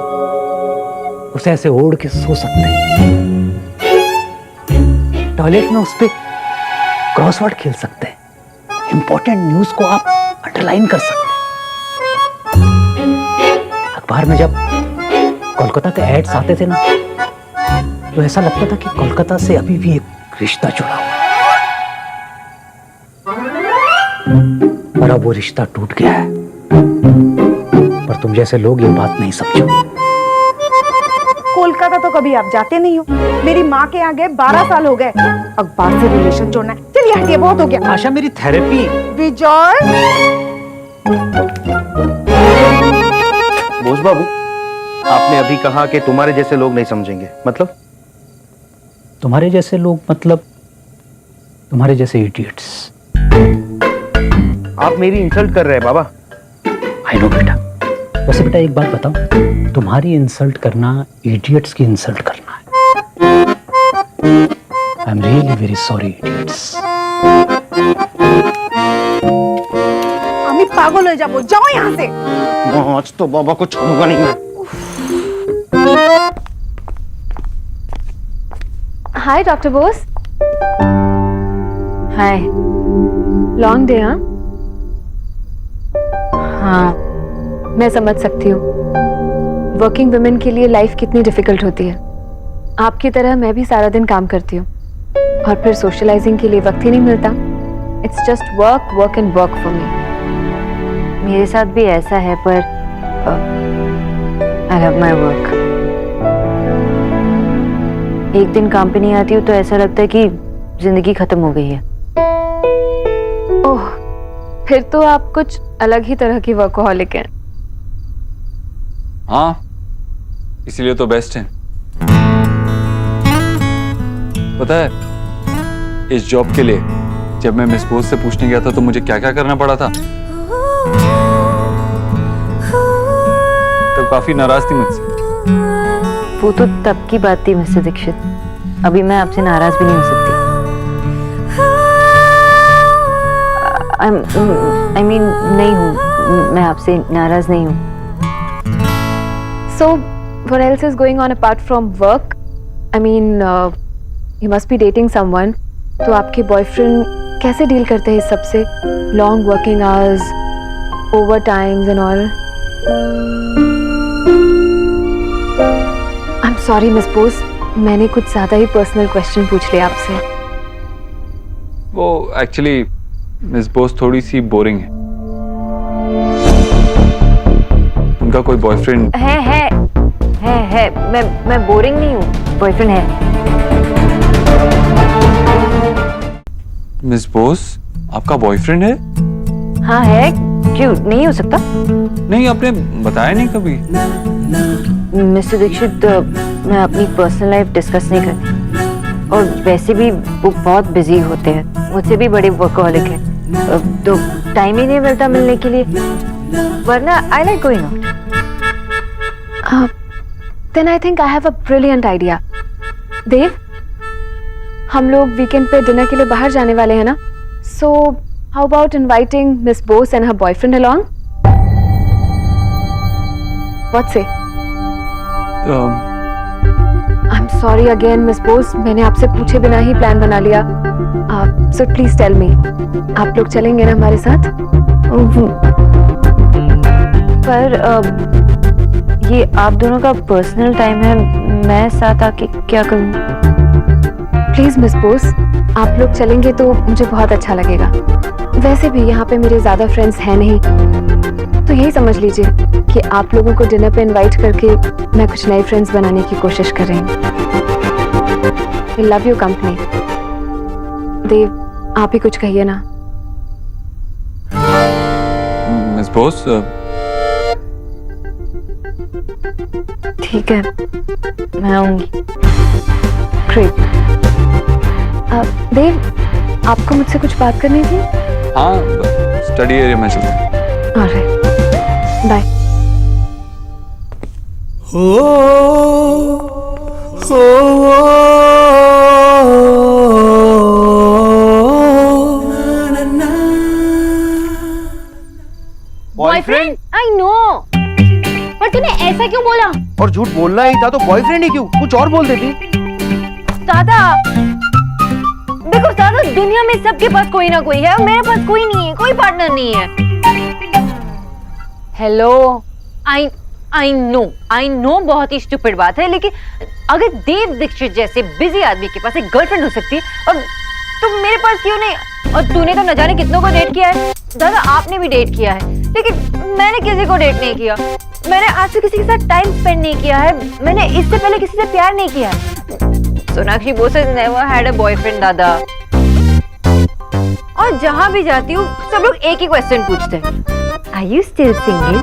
उसे ऐसे ओढ़ के सो सकते हैं, टॉयलेट में उस पे क्रॉसवर्ड खेल सकते हैं, इंपॉर्टेंट न्यूज को आप अंडरलाइन कर सकते हैं। अखबार में जब कोलकाता के एड्स आते थे ना, तो ऐसा लगता था कि कोलकाता से अभी भी एक रिश्ता जुड़ा हुआ है। और अब वो रिश्ता टूट गया है। पर तुम जैसे लोग ये बात नहीं समझो। कोलकाता तो कभी आप जाते नहीं हो। मेरी माँ के यहाँ गए 12 साल हो गए। अखबार से रिलेशन जोड़ना है। चलिए हटिए, बहुत हो गया। आशा, मेरी थेरेपी। विजय! बोस बाबू, आपने अभी कहा कि तुम्हारे जैसे लोग नहीं समझेंगे, मतलब? तुम्हारे जैसे लोग मतलब तुम्हारे जैसे इडियट्स। आप मेरी इंसल्ट कर रहे हैं बाबा। आई नो बेटा। वैसे बेटा एक बात बताओ, तुम्हारी इंसल्ट करना इडियट्स की इंसल्ट करना है। I am really very sorry idiots. আমি পাগল হয়ে যাব। যাও यहाँ से। आज तो बाबा को छोड़ूंगा नहीं मैं। Hi doctor Bose. Hi. Long day? हाँ हाँ, मैं समझ सकती हूँ वर्किंग वुमेन के लिए लाइफ कितनी डिफिकल्ट होती है। आपकी तरह मैं भी सारा दिन काम करती हूँ और फिर सोशलाइजिंग के लिए वक्त ही नहीं मिलता। It's just work work and work for me. मेरे साथ भी ऐसा है, पर आई लव माय वर्क। एक दिन काम पे नहीं आती हूँ तो ऐसा लगता है कि जिंदगी खत्म हो गई है। ओह, फिर तो आप कुछ अलग ही तरह की वर्कहॉलिक हैं। हाँ, इसीलिए तो बेस्ट है। पता है, इस जॉब के लिए जब मैं मिस बोस से पूछने गया था तो मुझे क्या क्या करना पड़ा था। तो काफी नाराज थी मुझसे। वो तो तब की बात थी मिस्टर दीक्षित, अभी मैं आपसे नाराज भी नहीं हो सकती। I mean, नहीं हूँ, मैं आपसे नाराज नहीं हूँ। So, what else is going on apart from work? I mean, you must be dating someone. तो आपके बॉयफ्रेंड कैसे डील करते हैं इस सब से? Long working hours, overtimes and all. I'm sorry, Miss Bose. मैंने कुछ ज्यादा ही पर्सनल क्वेश्चन पूछ लिया आपसे। वो एक्चुअली मिस बोस थोड़ी सी बोरिंग है। उनका कोई बॉयफ्रेंड है। मैं बोरिंग नहीं हूँ, बॉयफ्रेंड है। मिस बोस, आपका बॉयफ्रेंड है? हाँ है, क्यों नहीं हो सकता? नहीं, आपने बताया नहीं कभी। मिस्टर दीक्षित, मैं अपनी पर्सनल लाइफ डिस्कस नहीं करती, और वैसे भी वो बहुत बिजी होते हैं, मुझसे भी बड़े वर्कहॉलिक हैं, तो टाइम ही नहीं मिलता मिलने के लिए, वरना I like going out. Then I think I have a brilliant idea. देव, हम लोग वीकेंड पे डिनर के लिए बाहर जाने वाले हैं ना? So how about inviting Miss Bose and her boyfriend along? What say? I'm sorry again, Miss Bose. मैंने आपसे पूछे बिना ही प्लान बना लिया। So please tell me, आप लोग चलेंगे ना हमारे साथ? पर ये आप दोनों का पर्सनल टाइम है, मैं साथ आके क्या करूं? प्लीज मिस बोस, आप लोग चलेंगे तो मुझे बहुत अच्छा लगेगा। वैसे भी यहाँ पे मेरे ज्यादा फ्रेंड्स हैं नहीं, तो यही समझ लीजिए कि आप लोगों को डिनर पे इनवाइट करके मैं कुछ नए फ्रेंड्स बनाने की कोशिश कर रही हूँ। I love you company. Dev, आप ही कुछ कहिए ना। मिस बोस, ठीक है, मैं आऊंगी। ग्रेट। देव, आपको मुझसे कुछ बात करनी थी? हाँ, स्टडी एरिया में चलते हैं। Alright, bye. Boyfriend? I know, पर तूने ऐसा क्यों बोला? और झूठ बोलना ही था तो बॉयफ्रेंड ही क्यों, कुछ और बोल देती। दादा, देखो दादा, दुनिया में सबके पास कोई ना कोई है और मेरे पास कोई नहीं है, कोई पार्टनर नहीं है। हेलो, आई नो बहुत ही स्टूपिड बात है, लेकिन अगर देव दीक्षित जैसे बिजी आदमी के पास एक गर्लफ्रेंड हो सकती है और तुम मेरे पास क्यों नहीं? और तूने तो न जाने कितनों को डेट किया है। दादा, आपने भी डेट किया है, लेकिन मैंने किसी को डेट नहीं किया। मैंने आज तक किसी के साथ टाइम स्पेंड नहीं किया है। मैंने इससे पहले किसी से प्यार नहीं किया है। Sonakshi Bose has never had a boyfriend दादा। और जहां भी जाती हूँ सब लोग एक ही क्वेश्चन पूछते हैं, आर यू स्टिल सिंगल?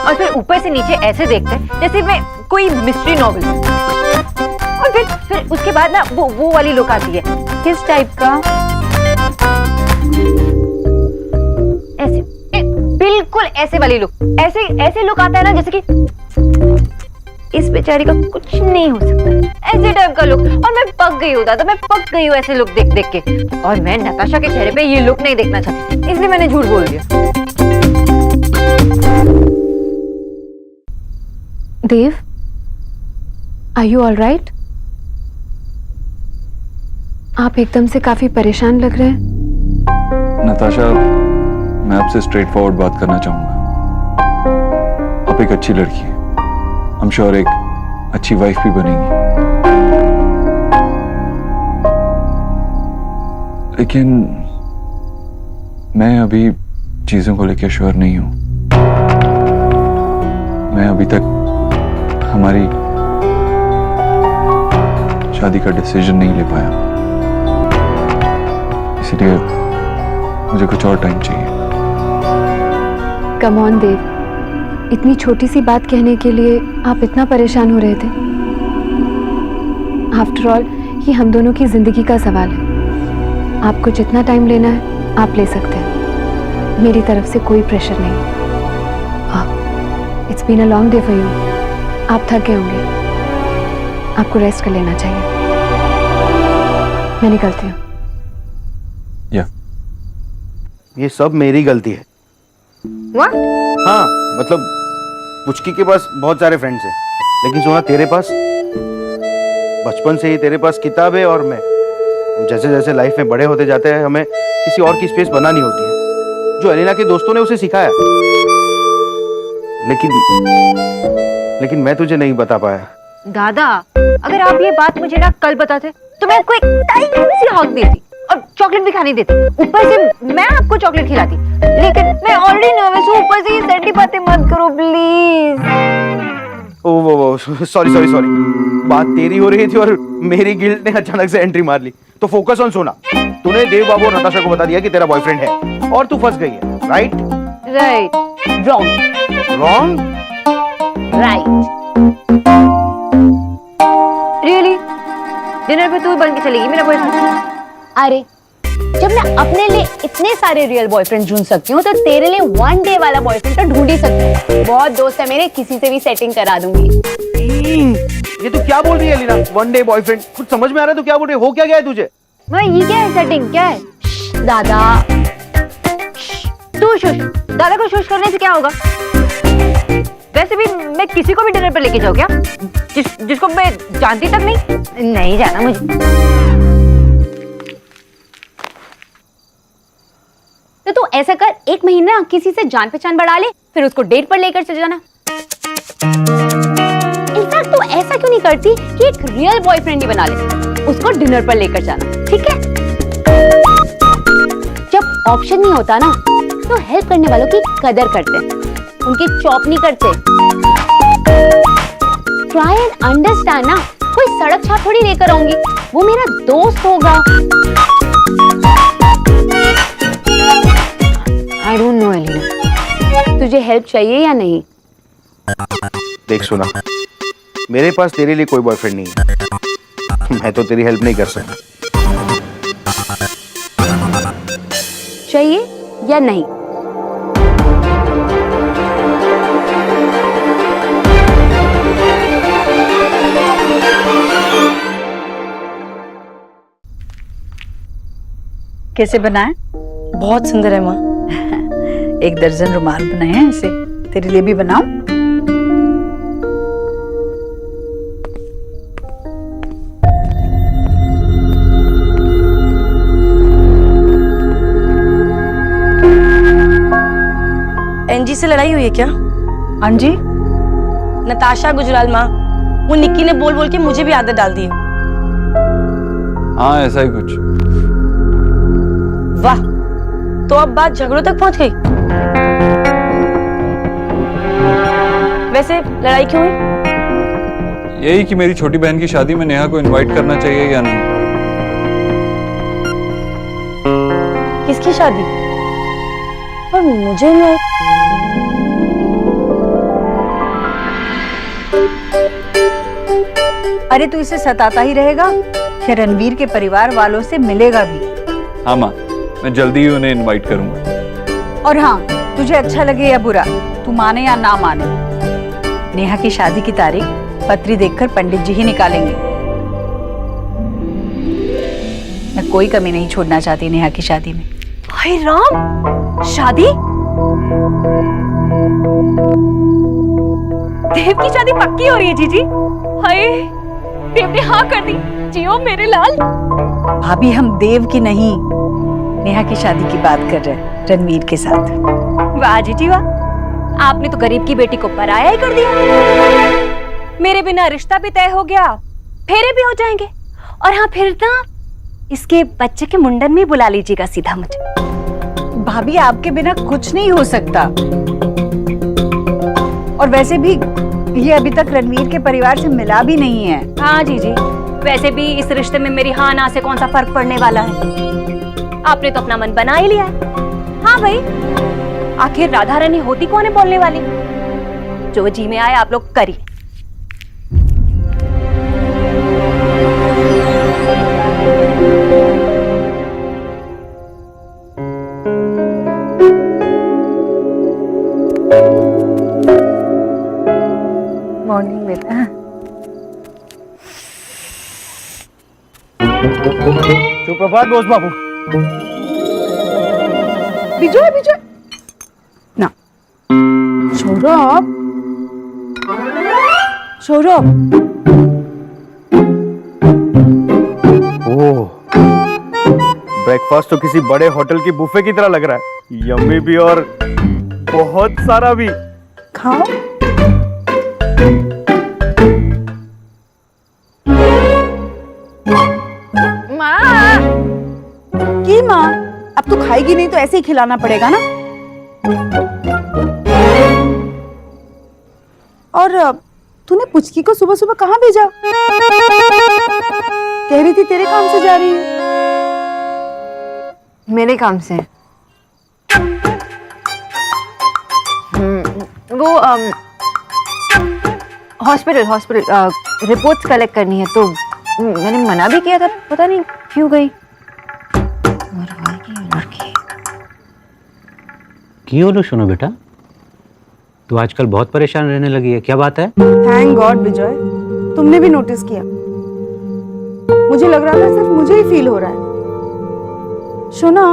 और फिर ऊपर से नीचे ऐसे देखते हैं जैसे मैं कोई मिस्ट्री नॉवल। और फिर उसके बाद ना वो वाली लुक आती है। किस टाइप का? ऐसे, बिल्कुल ऐसे वाली लुक। ऐसे लुक आता है ना जैसे कि इस बेचारी का कुछ नहीं हो सकता, ऐसे टाइप का लुक। और मैं पक गई हूँ दादा, मैं पक गई हूँ ऐसे लुक देख देख के। और मैं नताशा के चेहरे पे ये लुक नहीं देखना चाहती, इसलिए मैंने झूठ बोल दिया। देव, आर यू ऑल राइट? आप एकदम से काफी परेशान लग रहे हैं। नताशा, मैं आपसे स्ट्रेट फॉरवर्ड बात करना चाहूंगा। आप एक अच्छी लड़की हैं, आई एम श्योर एक अच्छी वाइफ भी बनेंगी, लेकिन मैं अभी चीजों को लेकर श्योर नहीं हूं। मैं अभी तक हमारी शादी का डिसीजन नहीं ले पाया, इसलिए मुझे कुछ और टाइम चाहिए। कम ऑन देव, इतनी छोटी सी बात कहने के लिए आप इतना परेशान हो रहे थे? आफ्टर ऑल ये हम दोनों की जिंदगी का सवाल है। आपको जितना टाइम लेना है आप ले सकते हैं, मेरी तरफ से कोई प्रेशर नहीं। It's been a long day for you, आप थक गए होंगे, आपको रेस्ट कर लेना चाहिए। मैं निकलती हूँ। ये सब मेरी गलती है। What? हाँ, मतलब पुचकी के पास बहुत सारे फ्रेंड्स हैं, लेकिन सुना तेरे पास बचपन से ही तेरे पास किताब है और मैं। जैसे जैसे लाइफ में बड़े होते जाते हैं हमें किसी और की स्पेस बनानी होती है, जो एलिना के दोस्तों ने उसे सिखाया। लेकिन मैं तुझे नहीं बता पाया। दादा, अगर आप ये बात मुझे ना कल बताते तो मैं आपको एक टाइम सी हक देती और चॉकलेट भी खाने देती, ऊपर से मैं आपको चॉकलेट खिलाती। लेकिन मैं ऑलरेडी नर्वस हूँ, ऊपर से ये सैडी बातें मत करो प्लीज। वो सॉरी। बात तेरी हो रही थी और मेरी गिल्ट ने अचानक से एंट्री मार ली। तो फोकस ऑन सोना। तूने देव बाबू और नताशा को बता दिया कि तेरा बॉयफ्रेंड है और तू फंस गई है, राइट? रॉन्ग? रियली? डिनर पे तू बन के चलेगी मेरा बॉयफ्रेंड? अरे जब मैं अपने लिए इतने सारे रियल बॉयफ्रेंड ढूंढ सकती हूँ तो तेरे लिए वन डे वाला बॉयफ्रेंड तो ढूंढ ही सकती हूँ। बहुत दोस्त है मेरे, किसी से भी सेटिंग करा दूंगी। ये तू क्या बोल रही है लीना? One day boyfriend? कुछ समझ में आ रहा है तू क्या बोल रही है? हो क्या गया है तुझे? ये क्या है सेटिंग, क्या है? दादा तू शुश, दादा को शुश करने से क्या होगा? वैसे भी मैं किसी को भी डिनर पर लेके जाऊँ क्या? जिसको मैं जानती तक नहीं? नहीं जाना मुझे। तो तू ऐसा कर, एक महीना किसी से जान पहचान बढ़ा ले, फिर उसको डेट पर लेकर चले जाना। इनफैक्ट तू ऐसा क्यों नहीं करती कि एक रियल बॉयफ्रेंड ही बना ले, उसको डिनर पर लेकर जाना, ठीक है? जब ऑप्शन नहीं होता ना तो हेल्प करने वालों की कदर करते हैं, उनकी चॉप नहीं करते। ट्राई एंड अंडरस्टैंड ना, कोई सड़क छाप थोड़ी लेकर आऊंगी, वो मेरा दोस्त होगा। आई डोंट नो एलिना, तुझे हेल्प चाहिए या नहीं? देख सुना, मेरे पास तेरे लिए कोई बॉयफ्रेंड नहीं है, मैं तो तेरी हेल्प नहीं कर सकता। चाहिए या नहीं? कैसे बनाए? बहुत सुंदर है माँ। 1 दर्जन रुमाल बनाए हैं ऐसे, तेरे लिए भी बनाऊं? एनजी से लड़ाई हुई है क्या? हाँ जी। नताशा गुजराल माँ, वो निक्की ने बोल बोल के मुझे भी आदत डाल दी है। हाँ ऐसा ही कुछ। वाह, तो अब बात झगड़ों तक पहुंच गई। वैसे लड़ाई क्यों हुई? यही कि मेरी छोटी बहन की शादी में नेहा को इनवाइट करना चाहिए या नहीं। किसकी शादी? और मुझे नहीं। अरे तू इसे सताता ही रहेगा, क्या रणवीर के परिवार वालों से मिलेगा भी? हाँ माँ, मैं जल्दी ही उन्हें इनवाइट करूंगा। और हाँ, तुझे अच्छा लगे या बुरा, तू माने या ना माने, नेहा की शादी की तारीख पत्री देखकर पंडित जी ही निकालेंगे। मैं कोई कमी नहीं छोड़ना चाहती नेहा की शादी में। हाय राम, शादी? देव की शादी पक्की हो रही है जीजी। हाय, देव ने हाँ कर दी। जियो मेरे लाल। भाभी, हम देव की नहीं, नेहा की शादी की बात कर रहे हैं, रणवीर के साथ। वाह जीजी वाह, आपने तो गरीब की बेटी को पराया ही कर दिया। मेरे बिना रिश्ता भी तय हो गया, फेरे भी हो जाएंगे, और हाँ फिर ना इसके बच्चे के मुंडन में बुला लीजिएगा सीधा मुझे। भाभी, आपके बिना कुछ नहीं हो सकता, और वैसे भी ये अभी तक रणवीर के परिवार से मिला भी नहीं है। हाँ जीजी, वैसे भी इस रिश्ते में मेरी हाँ ना से कौन सा फर्क पड़ने वाला है। आपने तो अपना मन बना ही लिया है। हाँ भाई, आखिर राधा रानी होती कौन है बोलने वाली? जो जी में आए आप लोग करिए। मॉर्निंग बेटा। सुप्रभात बोस बाबू। विजय विजय ना, सौरभ सौरभ। ओह, ब्रेकफास्ट तो किसी बड़े होटल की बुफे की तरह लग रहा है। यम्मी भी और बहुत सारा भी। खाओ। माँ की माँ, अब तू खाएगी नहीं तो ऐसे ही खिलाना पड़ेगा ना। और तूने पुचकी को सुबह सुबह कहाँ भेजा? कह रही थी तेरे काम से जा रही है। मेरे काम से वो हॉस्पिटल रिपोर्ट्स कलेक्ट करनी है, तो मैंने मना भी किया था, पता नहीं क्यों गई। क्यों लो सुनो बेटा, तू आजकल बहुत परेशान रहने लगी है, क्या बात है? थैंक गॉड विजय, तुमने भी नोटिस किया। मुझे लग रहा था सिर्फ मुझे ही फील हो रहा है। शोना,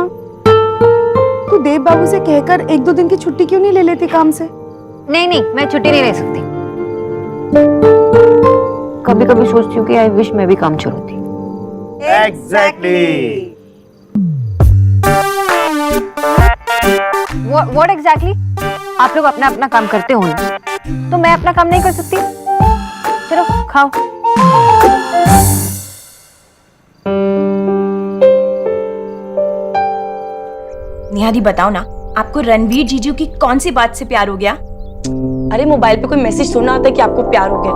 तू देव बाबू से कहकर 1-2 दिन की छुट्टी क्यों नहीं ले लेती काम से? नहीं, मैं छुट्टी नहीं ले सकती। कभी कभी सोचती हूँ कि आई विश मैं भी काम छोड़ती। एग्जैक्टली। What exactly? आप लोग अपना अपना काम करते हो ना, तो मैं अपना काम नहीं कर सकती? चलो खाओ। नेहा दी बताओ ना, आपको रणवीर जीजू की कौन सी बात से प्यार हो गया? अरे मोबाइल पे कोई मैसेज सुनना होता है कि आपको प्यार हो गया।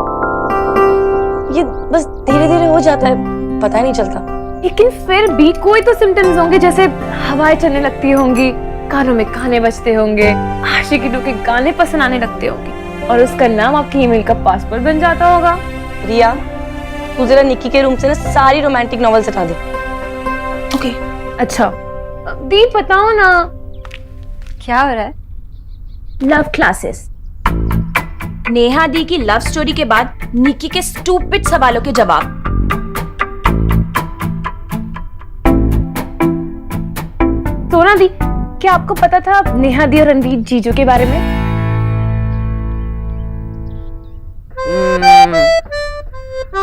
ये बस धीरे धीरे हो जाता है, पता ही नहीं चलता। लेकिन फिर भी कोई तो सिम्टम्स होंगे, जैसे हवाएं चलने लगती होंगी, कानों में गाने बजते होंगे, आशिकी के गाने पसंद आने लगते होंगे, और उसका नाम आपकी ईमेल का पासवर्ड बन जाता होगा। रिया, तू जरा निक्की के रूम से ना सारी रोमांटिक नॉवेल्स हटा दे। ओके। अच्छा दी बताओ ना क्या हो रहा है? Love classes. नेहा दी की लव स्टोरी के बाद निक्की के स्टूपिड सवालों के जवाब। सोना दी, क्या आपको पता था नेहा दी और रणवीर जीजू के बारे में?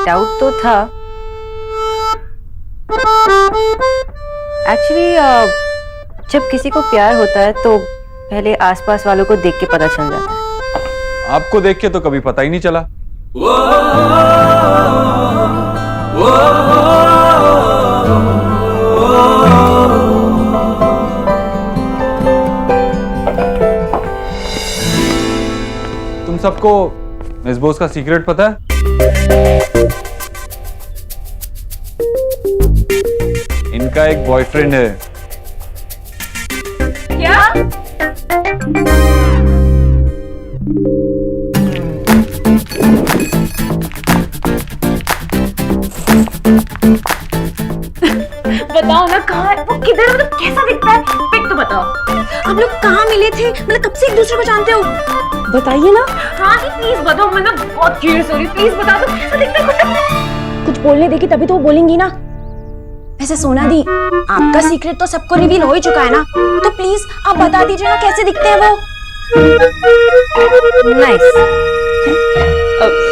डाउट तो था एक्चुअली। जब किसी को प्यार होता है तो पहले आसपास वालों को देख के पता चल जाता है। आपको देख के तो कभी पता ही नहीं चला। तुम सबको मिस बोस का सीक्रेट पता है? इनका एक बॉयफ्रेंड है। क्या? बताओ ना कहाँ है वो, किधर, मतलब कैसा दिखता है? पिक तो बताओ। आप लोग कहाँ मिले थे? मतलब कब से एक दूसरे को जानते हो? बताइए ना। हाँ जी प्लीज बताओ, मैं ना बहुत क्यूरियस हो रही, प्लीज बता दो कैसा दिखता है। कुछ बोलने देगी तभी तो वो बोलेंगी ना। वैसे सोना दी, आपका सीक्रेट तो सबको रिवील हो ही चुका है ना, तो प्लीज आप बता दीजिए ना कैसे दिखते हैं वो।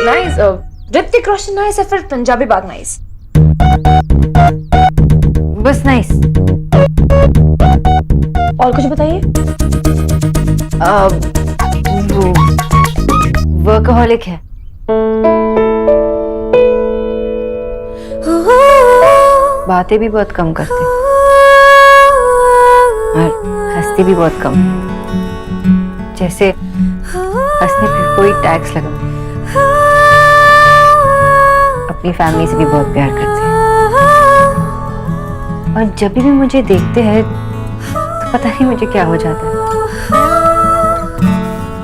नाइस ऋतिक रोशन नाइस है, फिर पंजाबी बाग नाइस, बस नाइस। और कुछ बताइए। वर्कहॉलिक है, बातें भी बहुत कम करते और हंसते भी बहुत कम, जैसे हंसने पे कोई टैक्स लगा। अपनी फैमिली से भी बहुत प्यार करते हैं, और जब भी मुझे देखते हैं तो पता नहीं मुझे क्या हो जाता है।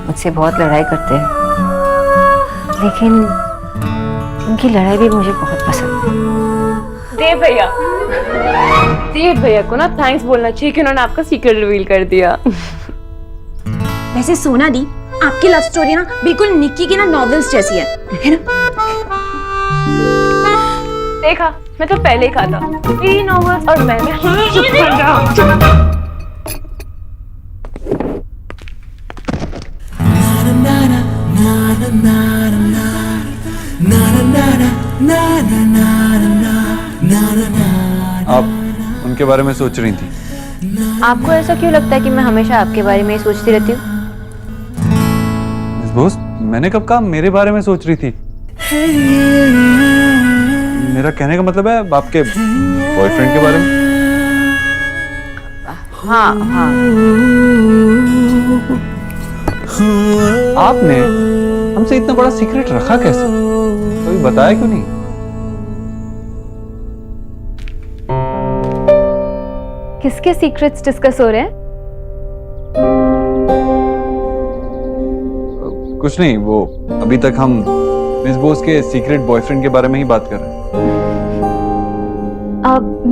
मुझसे बहुत लड़ाई करते हैं, लेकिन उनकी लड़ाई भी मुझे बहुत पसंद है। देव भैया को ना थैंक्स बोलना चाहिए कि उन्होंने आपका सीक्रेट रिवील कर दिया। वैसे सोना दी, आपकी लव स्टोरी ना बिल्कुल निक्की की ना नॉवेल्स जैसी है ना? देखा, मैं तो पहले ही कहा था ये नॉवेल्स और मैं आप उनके बारे में सोच रही थी? आपको ऐसा क्यों लगता है कि मैं हमेशा आपके बारे में ही सोचती रहती हूँ? मिस बोस, मैंने कब कहा मेरे बारे में सोच रही थी? मेरा कहने का मतलब है आपके बॉयफ्रेंड के बारे में। हाँ हाँ। आपने हमसे इतना बड़ा सीक्रेट रखा कैसे? कभी बताया क्यों नहीं? किसके सीक्रेट्स डिस्कस हो रहे हैं? कुछ नहीं, वो अभी तक हम मिस बोस के सीक्रेट बॉयफ्रेंड के बारे में ही बात कर रहे हैं।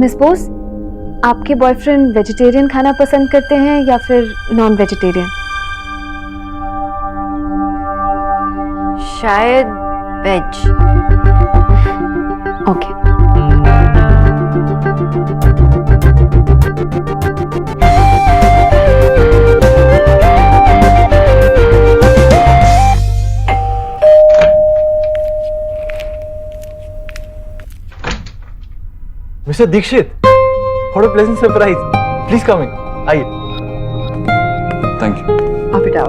मिस बोस, आपके बॉयफ्रेंड वेजिटेरियन खाना पसंद करते हैं या फिर नॉन वेजिटेरियन? शायद veg. Okay. Mister Dikshit, what a pleasant surprise. Please come in. आइए। Thank you. आप बेटा आओ।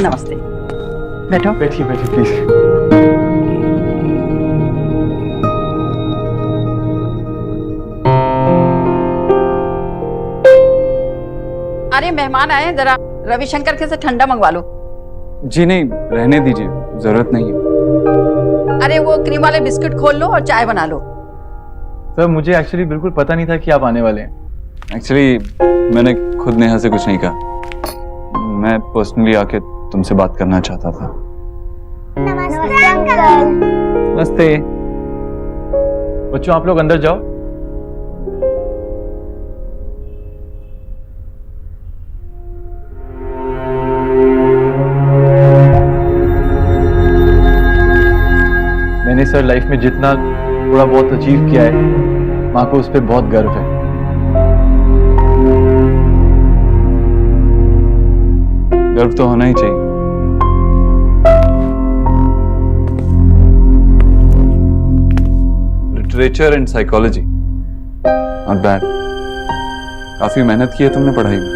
नमस्ते। बैठो। बैठिए बैठिए प्लीज। अरे मेहमान आए हैं, जरा रविशंकर के से ठंडा मंगवा लो। जी नहीं, रहने दीजिए, जरूरत नहीं है। अरे वो क्रीम वाले बिस्किट खोल लो और चाय बना लो। सर मुझे एक्चुअली बिल्कुल पता नहीं था कि आप आने वाले हैं। एक्चुअली मैंने खुद नेहा से कुछ नहीं कहा, मैं पर्सनली आके तुमसे बात करना चाहता था। नमस्ते अंकल। नमस्ते। बच्चों आप लोग अंदर जाओ। मैंने सर लाइफ में जितना थोड़ा बहुत अचीव किया है, माँ को उस पर बहुत गर्व है। गर्व तो होना ही चाहिए। Literature and psychology, not bad. काफी मेहनत की है तुमने पढ़ाई में।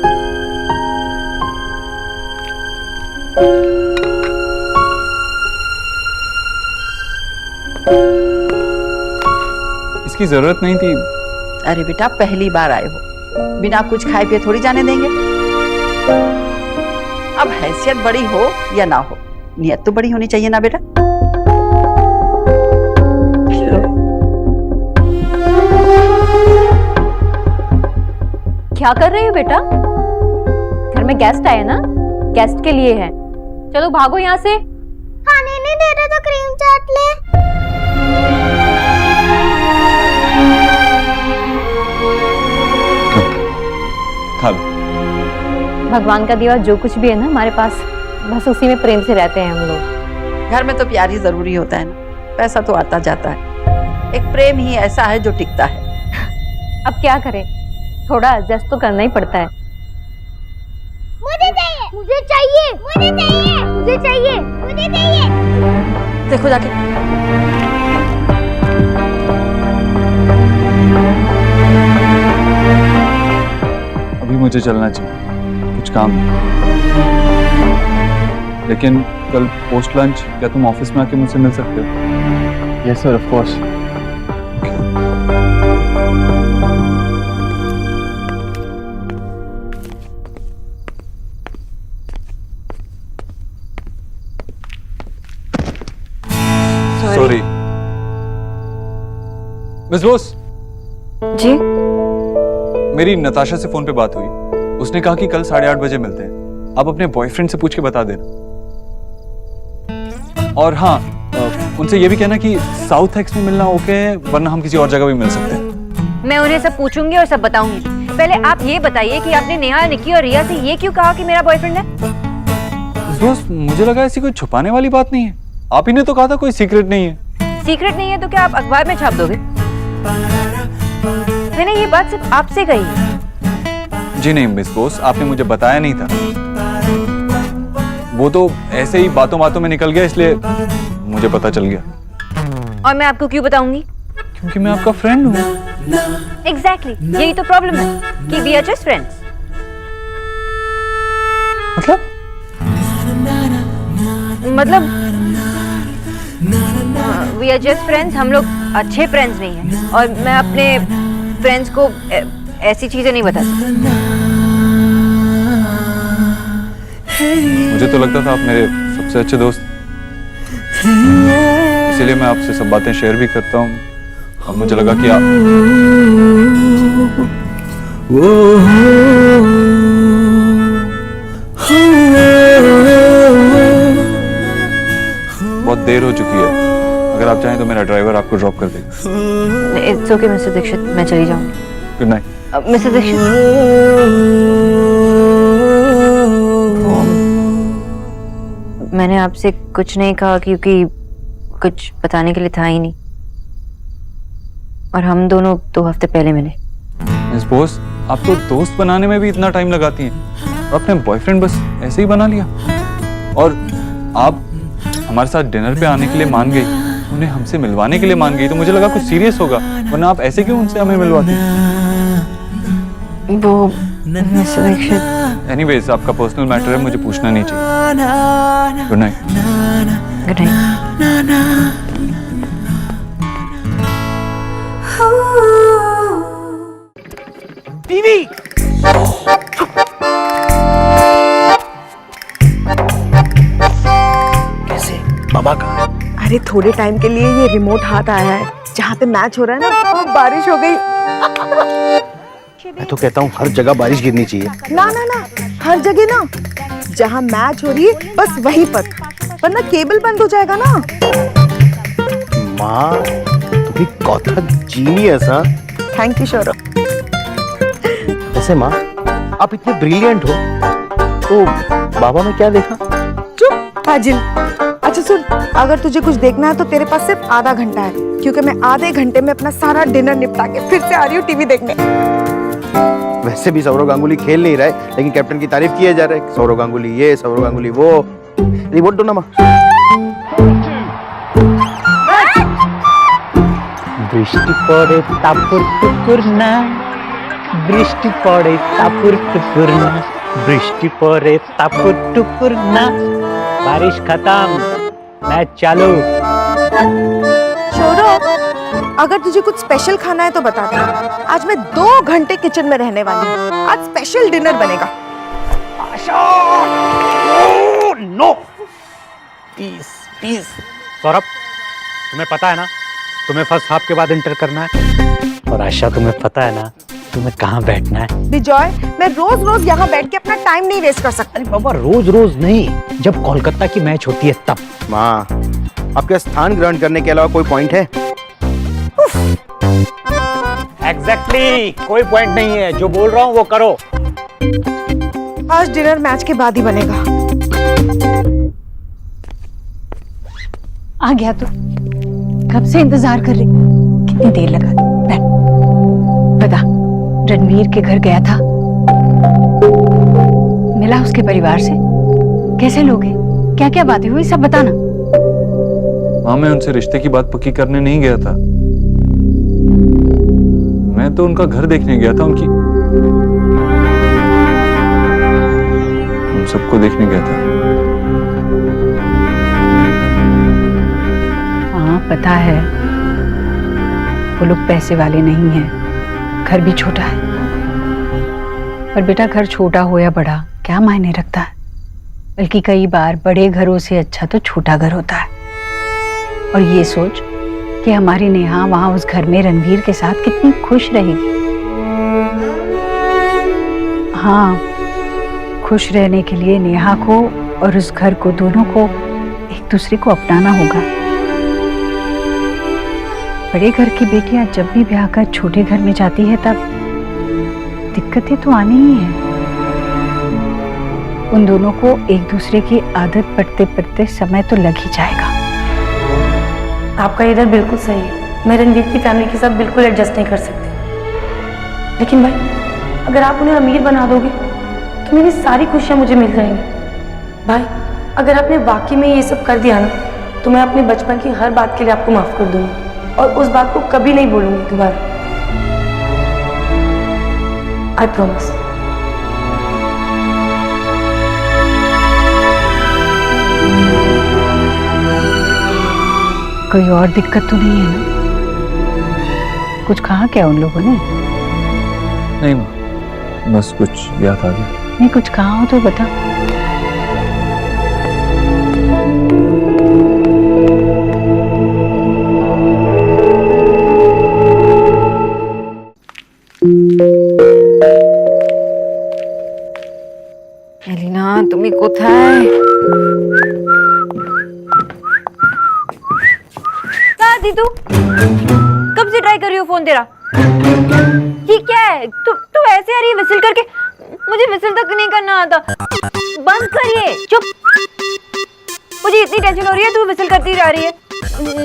इसकी जरूरत नहीं थी। अरे बेटा पहली बार आए हो, बिना कुछ खाए पिए थोड़ी जाने देंगे। अब हैसियत बड़ी हो या ना हो, नियत तो बड़ी होनी चाहिए ना बेटा। क्या कर रहे हो बेटा? घर में गेस्ट आए ना, गेस्ट के लिए है। चलो भागो यहाँ से। खाने नहीं दे रहे तो क्रीम चाट ले। खा लो। भगवान का दिया जो कुछ भी है ना हमारे पास, बस उसी में प्रेम से रहते हैं हम लोग। घर में तो प्यार ही जरूरी होता है ना, पैसा तो आता जाता है, एक प्रेम ही ऐसा है जो टिकता है। अब क्या करें, थोड़ा एडजस्ट तो करना ही पड़ता है। मुझे चाहिए, मुझे चाहिए, मुझे चाहिए, मुझे चाहिए, मुझे चाहिए। देखो जाके। अभी मुझे चलना चाहिए, कुछ काम है। लेकिन कल पोस्ट लंच क्या तुम ऑफिस में आके मुझसे मिल सकते हो? Yes sir, of course. Sorry miss Bose. जी? मेरी नताशा से फोन पे बात हुई, उसने कहा कि कल 8:30 बजे मिलते हैं। आप अपने बॉयफ्रेंड से पूछ के बता देना। और हाँ, उनसे ये भी कहना कि साउथ एक्स में मिलना ओके है, वरना हम किसी और जगह भी मिल सकते हैं। मैं उन्हें सब पूछूंगी और सब बताऊंगी। पहले आप ये बताइए कि आपने नेहा, निक्की और रिया से ये क्यों कहा कि मेरा बॉयफ्रेंड है? बॉस मुझे लगा ऐसी कोई छुपाने वाली बात नहीं है। आप ही ने तो कहा था कोई सीक्रेट नहीं है। सीक्रेट नहीं है तो क्या आप अखबार में छाप दोगे? मैंने ये बात सिर्फ आपसे कही है। जी नहीं मिस बॉस, आपने मुझे बताया नहीं था। वो तो ऐसे ही बातों बातों में निकल गया, इसलिए मुझे पता चल गया। और मैं आपको क्यों बताऊंगी? क्योंकि मैं आपका फ्रेंड हूँ। एग्जैक्टली, यही तो प्रॉब्लम है कि वी आर जस्ट फ्रेंड्स। मतलब वी आर जस्ट फ्रेंड्स, हम लोग अच्छे फ्रेंड्स नहीं हैं। और मैं अपने फ्रेंड्स को ऐसी चीजें नहीं बता सकती। मुझे तो लगता था आप मेरे सबसे अच्छे दोस्त, इसीलिए मैं आपसे सब बातें शेयर भी करता हूँ। अब मुझे लगा कि आप बहुत देर हो चुकी है। अगर आप चाहें तो मेरा ड्राइवर आपको ड्रॉप कर देगा। इट्स ओके मिस्टर दीक्षित, मैं चली जाऊंगी। Good night. मिस्टर दीक्षित, मैंने आपसे कुछ नहीं कहा क्योंकि कुछ बताने के लिए था ही नहीं। और हम दोनों 2 हफ्ते पहले मिले। मिस बॉस, आप तो दोस्त बनाने में भी इतना टाइम लगाती हैं और अपने बॉयफ्रेंड बस ऐसे ही बना लिया। और आप हमारे साथ डिनर पे आने के लिए मान गई, उन्हें हमसे मिलवाने के लिए मान गई, तो मुझे लगा कुछ सीरियस होगा, वरना आप ऐसे क्यों उनसे हमें मिलवाती? वो मिस्टर दीक्षित, एनीवेज आपका पर्सनल मैटर है, मुझे पूछना नहीं चाहिए। Good night. Good night. TV कैसे बाबा का? अरे थोड़े टाइम के लिए ये रिमोट हाथ आया है, जहाँ पे मैच हो रहा है ना, वो बारिश हो गई। मैं तो कहता हूँ हर जगह बारिश गिरनी चाहिए। ना ना ना, हर जगह ना, जहाँ मैच हो रही है बस वहीं पर, वरना केबल बंद हो जाएगा ना। माँ तुम्ही कौथा जीनियस। हाँ थैंक यू सौरभ। वैसे माँ आप इतने ब्रिलियंट हो, तो बाबा में क्या देखा? चुप फाजिल। अच्छा सुन, अगर तुझे कुछ देखना है तो तेरे पास सिर्फ आधा घंटा है, क्योंकि मैं आधे घंटे में अपना सारा डिनर निपटा के फिर से आ रही हूँ टीवी देखने। वैसे भी सौरव गांगुली खेल नहीं रहा है, लेकिन कैप्टन की तारीफ किया जा रहा है। सौरव गांगुली ये, सौरव गांगुली वो। रिमोट दो ना माँ। বৃষ্টি পড়ে তাপুর টুকুর না, বৃষ্টি পড়ে তাপুর টুকুর না, বৃষ্টি পড়ে তাপুর টুকুর না। बारिश खत्म, मैच चालू। सौरभ, अगर तुझे कुछ स्पेशल खाना है तो बता दे। आज मैं 2 घंटे किचन में रहने वाली हूँ। आज स्पेशल डिनर बनेगा। आशा, नो, प्लीज प्लीज। सौरभ, तुम्हें पता है ना तुम्हें फर्स्ट हाफ के बाद एंटर करना है। और आशा, तुम्हें पता है ना तुम्हें कहाँ बैठना है। विजय, मैं रोज रोज यहाँ बैठ के अपना टाइम नहीं वेस्ट कर सकती। अरे बाबा, रोज रोज नहीं, जब कोलकाता की मैच होती है तब। माँ आपके स्थान ग्रहण करने के अलावा कोई पॉइंट है? एग्जैक्टली, कोई पॉइंट नहीं है। जो बोल रहा हूँ वो करो। आज डिनर मैच के बाद ही बनेगा। आ गया तू, कब से इंतजार कर रही, कितनी देर लगा। बैठ, बता, रणवीर के घर गया था, मिला उसके परिवार से, कैसे लोग हैं, क्या क्या बातें हुई, सब बताना। हाँ, मैं उनसे रिश्ते की बात पक्की करने नहीं गया था, मैं तो उनका घर देखने गया था, उन सबको देखने गया था। हाँ पता है, वो लोग पैसे वाले नहीं हैं, घर भी छोटा है। पर बेटा, घर छोटा हो या बड़ा क्या मायने रखता है, बल्कि कई बार बड़े घरों से अच्छा तो छोटा घर होता है। और ये सोच कि हमारी नेहा वहां उस घर में रणवीर के साथ कितनी खुश रहेगी। हाँ, खुश रहने के लिए नेहा को और उस घर को, दोनों को एक दूसरे को अपनाना होगा। बड़े घर की बेटियां जब भी ब्याह कर छोटे घर में जाती है तब दिक्कतें तो आनी ही है। उन दोनों को एक दूसरे की आदत पड़ते पड़ते समय तो लग ही जाएगा। आपका इधर बिल्कुल सही है, मैं रणवीर की फैमिली के साथ बिल्कुल एडजस्ट नहीं कर सकती। लेकिन भाई, अगर आप उन्हें अमीर बना दोगे तो मेरी सारी खुशियां मुझे मिल जाएंगी। भाई, अगर आपने वाकई में ये सब कर दिया ना, तो मैं अपने बचपन की हर बात के लिए आपको माफ कर दूंगी और उस बात को कभी नहीं बोलूंगी दोबारा। I promise. कोई और दिक्कत तो नहीं है ना? कुछ कहा क्या उन लोगों ने? नहीं माँ, बस कुछ याद आ गया। नहीं, कुछ कहा हो तो बता। এলিনা, তুমি কোথায়? कहाँ थी तू? कब से ट्राई कर रही हो फोन तेरा? ये क्या है? तू ऐसे आ रही है विसिल करके? मुझे विसिल तक नहीं करना आता। बंद करिए, चुप। मुझे इतनी टेंशन हो रही है, तू विसिल करती जा रही है।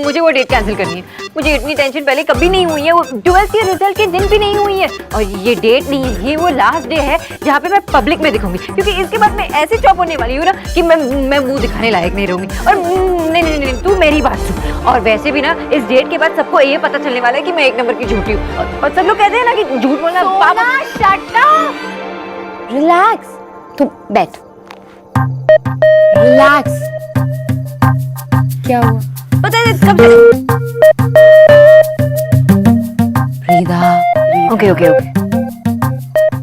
मुझे वो डेट कैंसिल करनी है। मुझे इतनी टेंशन पहले कभी नहीं हुई है, वो 12th के रिजल्ट के दिन भी नहीं हुई है। और ये डेट नहीं है, ये वो लास्ट डे है जहाँ पे मैं पब्लिक में दिखूंगी, क्योंकि इसके बाद मैं ऐसे चौप होने वाली हूँ ना कि मैं मुंह दिखाने लायक नहीं रहूंगी। और नहीं, तू मेरी बात सुन। और वैसे भी ना, इस डेट के बाद सबको ये पता चलने वाला है कि मैं एक नंबर की झूठी हूँ। और सब लोग कहते हैं ना कि झूठ बोलना पाप। Shut up, relax. तू बैठ, रिलैक्स। क्या हुआ? पता है कब से फ्रीदा, ओके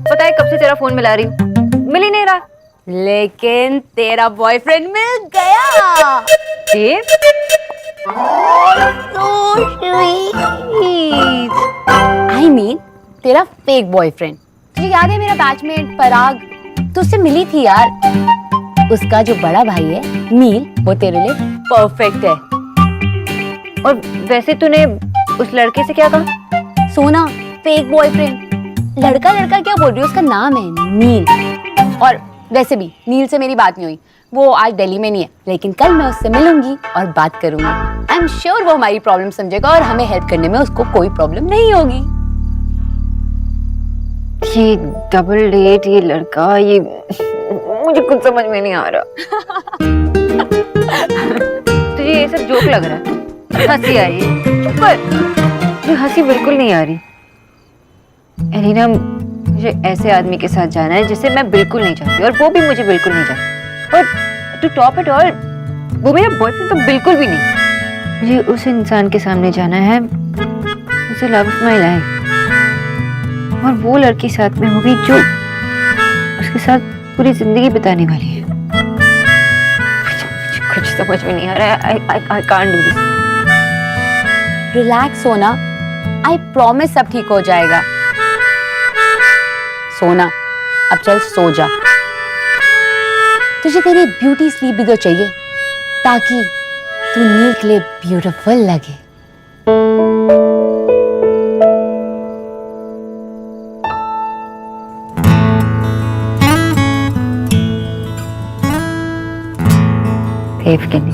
पता है कब से तेरा फोन मिला रही हूँ, मिल ही नहीं रहा। लेकिन तेरा बॉयफ्रेंड मिल गया। देव, आई मीन तेरा फेक बॉयफ्रेंड। तुझे याद है मेरा बैचमेट पराग, तो उससे मिली थी यार। उसका जो बड़ा भाई है नील, वो तेरे लिए परफेक्ट है। और वैसे तूने उस लड़के से क्या कहा? सोना, फेक बॉयफ्रेंड। लड़का क्या बोल रही है, उसका नाम है नील। और वैसे भी नील से मेरी बात नहीं हुई, वो आज दिल्ली में नहीं है, लेकिन कल मैं उससे मिलूंगी और बात करूंगी। आई एम श्योर वो हमारी प्रॉब्लम समझेगा और हमें हेल्प करने में उसको कोई प्रॉब्लम नहीं होगी। ये डबल डेट, ये लड़का, ये मुझे कुछ समझ में नहीं आ रहा। तुझे ये सब जोक लग रहा है? हंसी आ रही है, पर मुझे हंसी बिल्कुल नहीं आ रही। एलिना, मुझे ऐसे आदमी के साथ जाना है जिसे मैं बिल्कुल नहीं चाहती, और वो भी मुझे बिल्कुल नहीं चाहती। और टू टॉप इट ऑल, वो मेरा बॉयफ्रेंड तो बिल्कुल भी नहीं। मुझे उस इंसान के सामने जाना है मुझे लव ऑफ माई लाइफ, और वो लड़की साथ में होगी जो उसके साथ पूरी जिंदगी बिताने वाली है। मुझे कुछ समझ में नहीं आ रहा है। I can't do this. Relax सोना, आई प्रॉमिस सब ठीक हो जाएगा। सोना, अब चल सो जा। तुझे तेरी ब्यूटी स्लीप भी तो चाहिए, ताकि तू नील के लिए ब्यूटीफुल लगे। देव के लिए।